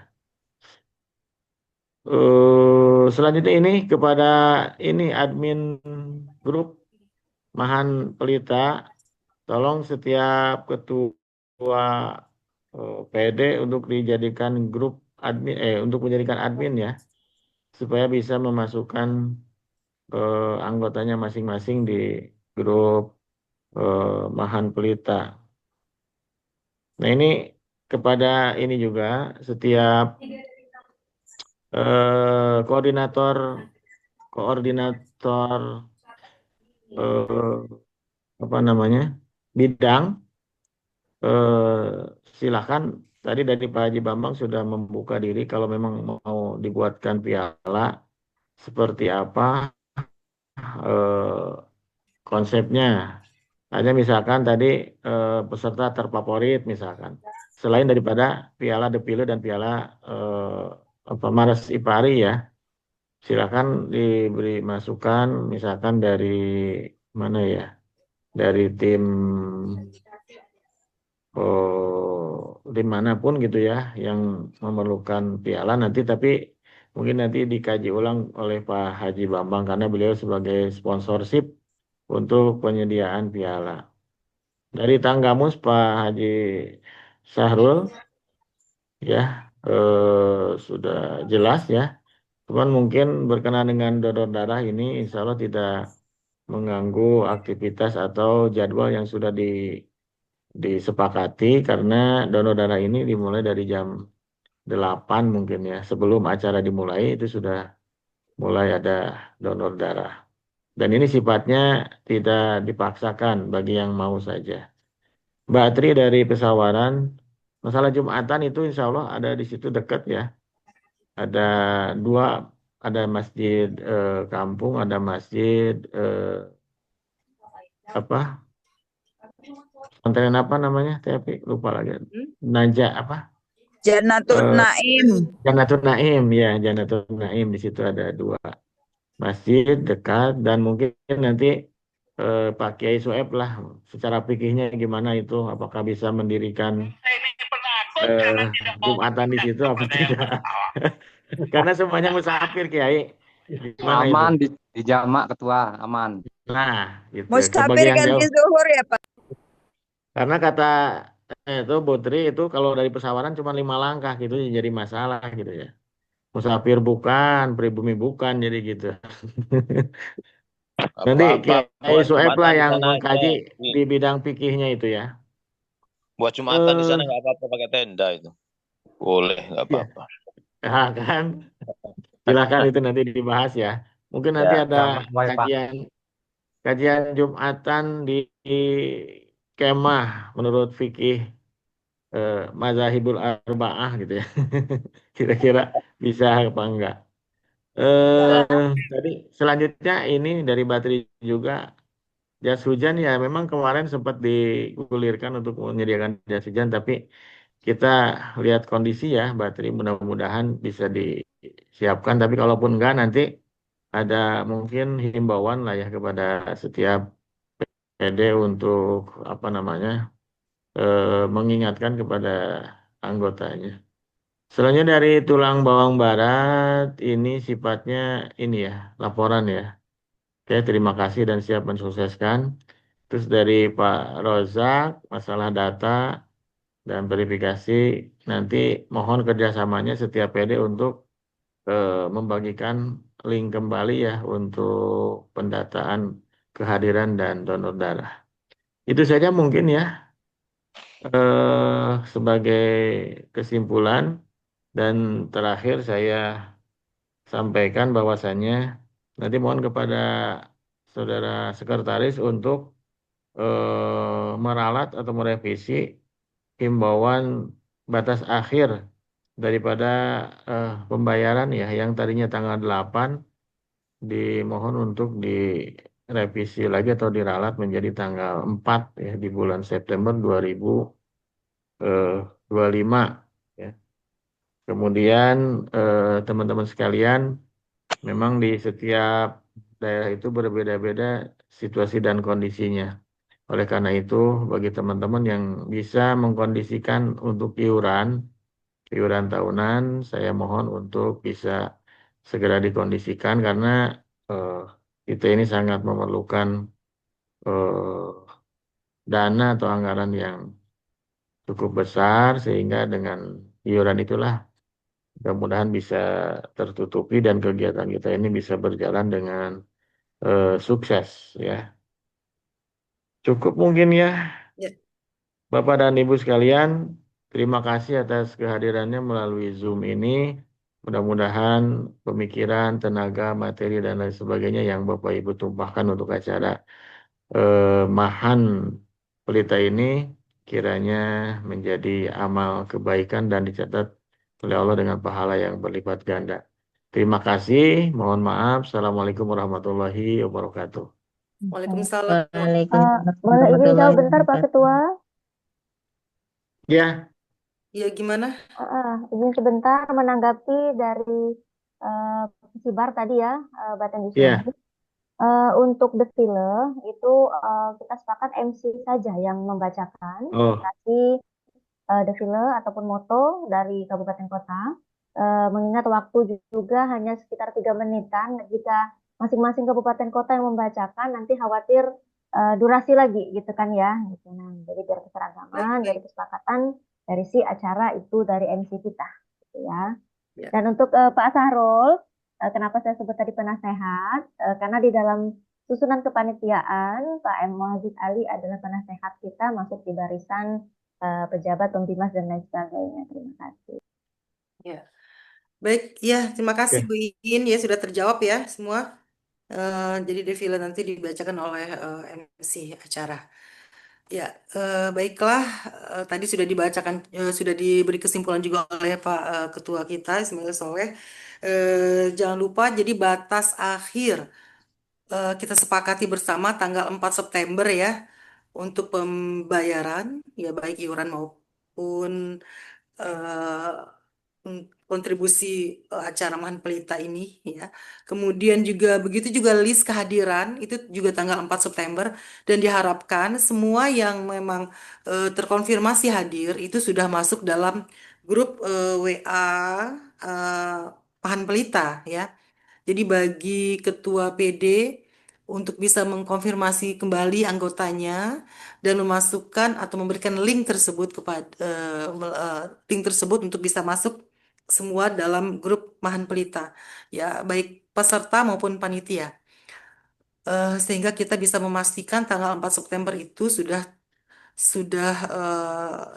Selanjutnya ini kepada ini admin grup Mahan Pelita, tolong setiap ketua PD untuk dijadikan grup admin, untuk menjadikan admin ya, supaya bisa memasukkan anggotanya masing-masing di grup Mahan Pelita. Nah ini kepada ini juga setiap koordinator koordinator eh, apa namanya bidang silakan tadi dari Pak Haji Bambang sudah membuka diri kalau memang mau dibuatkan piala seperti apa eh, konsepnya. Hanya misalkan tadi peserta terfavorit misalkan. Selain daripada Piala Depile dan Piala apa Mares Ipari ya, silakan diberi masukan misalkan dari mana ya, dari tim manapun gitu ya yang memerlukan piala nanti tapi mungkin nanti dikaji ulang oleh Pak Haji Bambang karena beliau sebagai sponsorship untuk penyediaan piala. Dari Tanggamus Pak Haji Sahrul ya sudah jelas ya. Cuman mungkin berkenaan dengan donor darah ini insya Allah tidak mengganggu aktivitas atau jadwal yang sudah disepakati karena donor darah ini dimulai dari jam 8 mungkin ya. Sebelum acara dimulai itu sudah mulai ada donor darah. Dan ini sifatnya tidak dipaksakan bagi yang mau saja. Mbak Tri dari Pesawaran, masalah Jumatan itu insya Allah ada di situ dekat ya. Ada dua, ada masjid kampung, ada masjid apa? Pesantren apa namanya? Tapi lupa lagi. Naja apa? Jannatul Naim. Jannatul Naim ya, Jannatul Naim di situ ada dua masjid dekat dan mungkin nanti Pak Kiai Soeb lah secara fikihnya gimana itu apakah bisa mendirikan Jumatan di situ apa tidak? Karena semuanya musafir Kiai. Gimana itu? Aman di jamak ketua, aman. Nah, gitu. Musafir Kebagian ganti jauh. zuhur ya Pak. Karena kata itu Putri itu kalau dari Pesawaran cuma 5 langkah gitu jadi masalah gitu ya. Musafir bukan, pribumi bukan jadi gitu. Nanti Apa-apa Kiai buat Soeb lah Jumatan di yang sana aja. mengkaji di bidang fikihnya itu ya. Buat Jumatan di Eh, sana nggak apa-apa pakai tenda itu. Boleh, nggak ya, apa-apa. kan silakan itu nanti dibahas ya. Mungkin nanti Ya. ada Jamak wae Pak. kajian Jumatan di kemah menurut fikih mazhabul arba'ah gitu ya. Kira-kira bisa apa enggak? Tadi selanjutnya ini dari Batri juga jas hujan ya memang kemarin sempat digulirkan untuk menyediakan jas hujan tapi kita lihat kondisi ya Batri mudah-mudahan bisa disiapkan tapi kalaupun enggak nanti ada mungkin himbauan lah ya kepada setiap PD untuk apa namanya mengingatkan kepada anggotanya. Selanjutnya dari Tulang Bawang Barat ini sifatnya ini ya laporan ya. Oke, terima kasih dan siap mensukseskan. Terus dari Pak Rozak, masalah data dan verifikasi, nanti mohon kerjasamanya setiap PD untuk membagikan link kembali ya untuk pendataan kehadiran dan donor darah. Itu saja mungkin ya. sebagai kesimpulan dan terakhir saya sampaikan bahwasannya nanti mohon kepada saudara sekretaris untuk meralat atau merevisi himbauan batas akhir daripada pembayaran ya yang tadinya tanggal 8 dimohon untuk direvisi lagi atau diralat menjadi tanggal 4 ya di bulan September 2025 ya. Kemudian teman-teman sekalian memang di setiap daerah itu berbeda-beda situasi dan kondisinya. Oleh karena itu, bagi teman-teman yang bisa mengkondisikan untuk iuran tahunan, saya mohon untuk bisa segera dikondisikan karena kita ini sangat memerlukan dana atau anggaran yang cukup besar sehingga dengan iuran itulah mudah-mudahan bisa tertutupi dan kegiatan kita ini bisa berjalan dengan sukses ya. Cukup mungkin ya. Ya. Bapak dan Ibu sekalian, terima kasih atas kehadirannya melalui Zoom ini. Mudah-mudahan pemikiran, tenaga, materi, dan lain sebagainya yang Bapak Ibu tumpahkan untuk acara Mahan Pelita ini kiranya menjadi amal kebaikan dan dicatat oleh Allah dengan pahala yang berlipat ganda. Terima kasih. Mohon maaf. Assalamualaikum warahmatullahi wabarakatuh. Waalaikumsalam. Boleh izin jawab bentar Pak Ketua? Ya. Ya gimana? Izin sebentar menanggapi dari Sibar tadi ya, Badan Ya. Diskusi. Untuk defile itu kita sepakat MC saja yang membacakan narasi defile ataupun moto dari kabupaten kota. Mengingat waktu juga hanya sekitar 3 menitan, jika masing-masing kabupaten kota yang membacakan nanti khawatir durasi lagi gitu kan ya. Gitu. Nah, jadi biar keseragaman dari kesepakatan dari si acara itu dari MC kita, gitu ya. Dan untuk Pak Sahrul, kenapa saya sebut tadi penasehat? Karena di dalam susunan kepanitiaan Pak M. Wahid Ali adalah penasehat kita, masuk di barisan pejabat, pembimas dan lain sebagainya. Terima kasih. Ya, baik ya, terima kasih Bu Iin ya sudah terjawab ya semua. Jadi defile nanti dibacakan oleh MC acara. Ya, baiklah. Tadi sudah dibacakan, sudah diberi kesimpulan juga oleh Pak Ketua kita Ismail Soleh. Jangan lupa, jadi batas akhir kita sepakati bersama tanggal 4 September ya untuk pembayaran, ya baik iuran maupun kontribusi acara Mahan Pelita ini ya. Kemudian juga begitu juga list kehadiran itu juga tanggal 4 September dan diharapkan semua yang memang terkonfirmasi hadir itu sudah masuk dalam grup WA Mahan Pelita ya. Jadi bagi ketua PD untuk bisa mengkonfirmasi kembali anggotanya dan memasukkan atau memberikan link tersebut kepada link tersebut untuk bisa masuk semua dalam grup Mahan Pelita, ya baik peserta maupun panitia, sehingga kita bisa memastikan tanggal 4 September itu sudah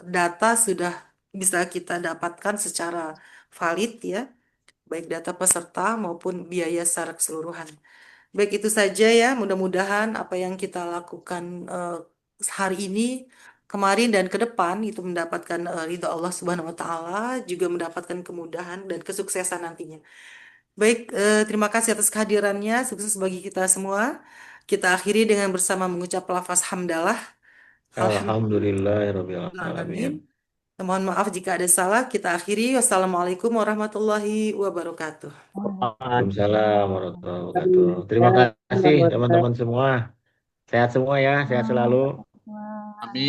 data sudah bisa kita dapatkan secara valid ya, baik data peserta maupun biaya secara keseluruhan. Baik itu saja ya, mudah-mudahan apa yang kita lakukan hari ini, kemarin dan ke depan itu mendapatkan ridho Allah Subhanahu wa taala, juga mendapatkan kemudahan dan kesuksesan nantinya. Baik, terima kasih atas kehadirannya, sukses bagi kita semua. Kita akhiri dengan bersama mengucap lafaz hamdalah. Alhamdulillahirabbil alamin. Mohon maaf jika ada salah, kita akhiri. Wassalamualaikum warahmatullahi wabarakatuh. Waalaikumsalam warahmatullahi wabarakatuh. Terima kasih teman-teman semua. Sehat semua ya, sehat selalu. Amin.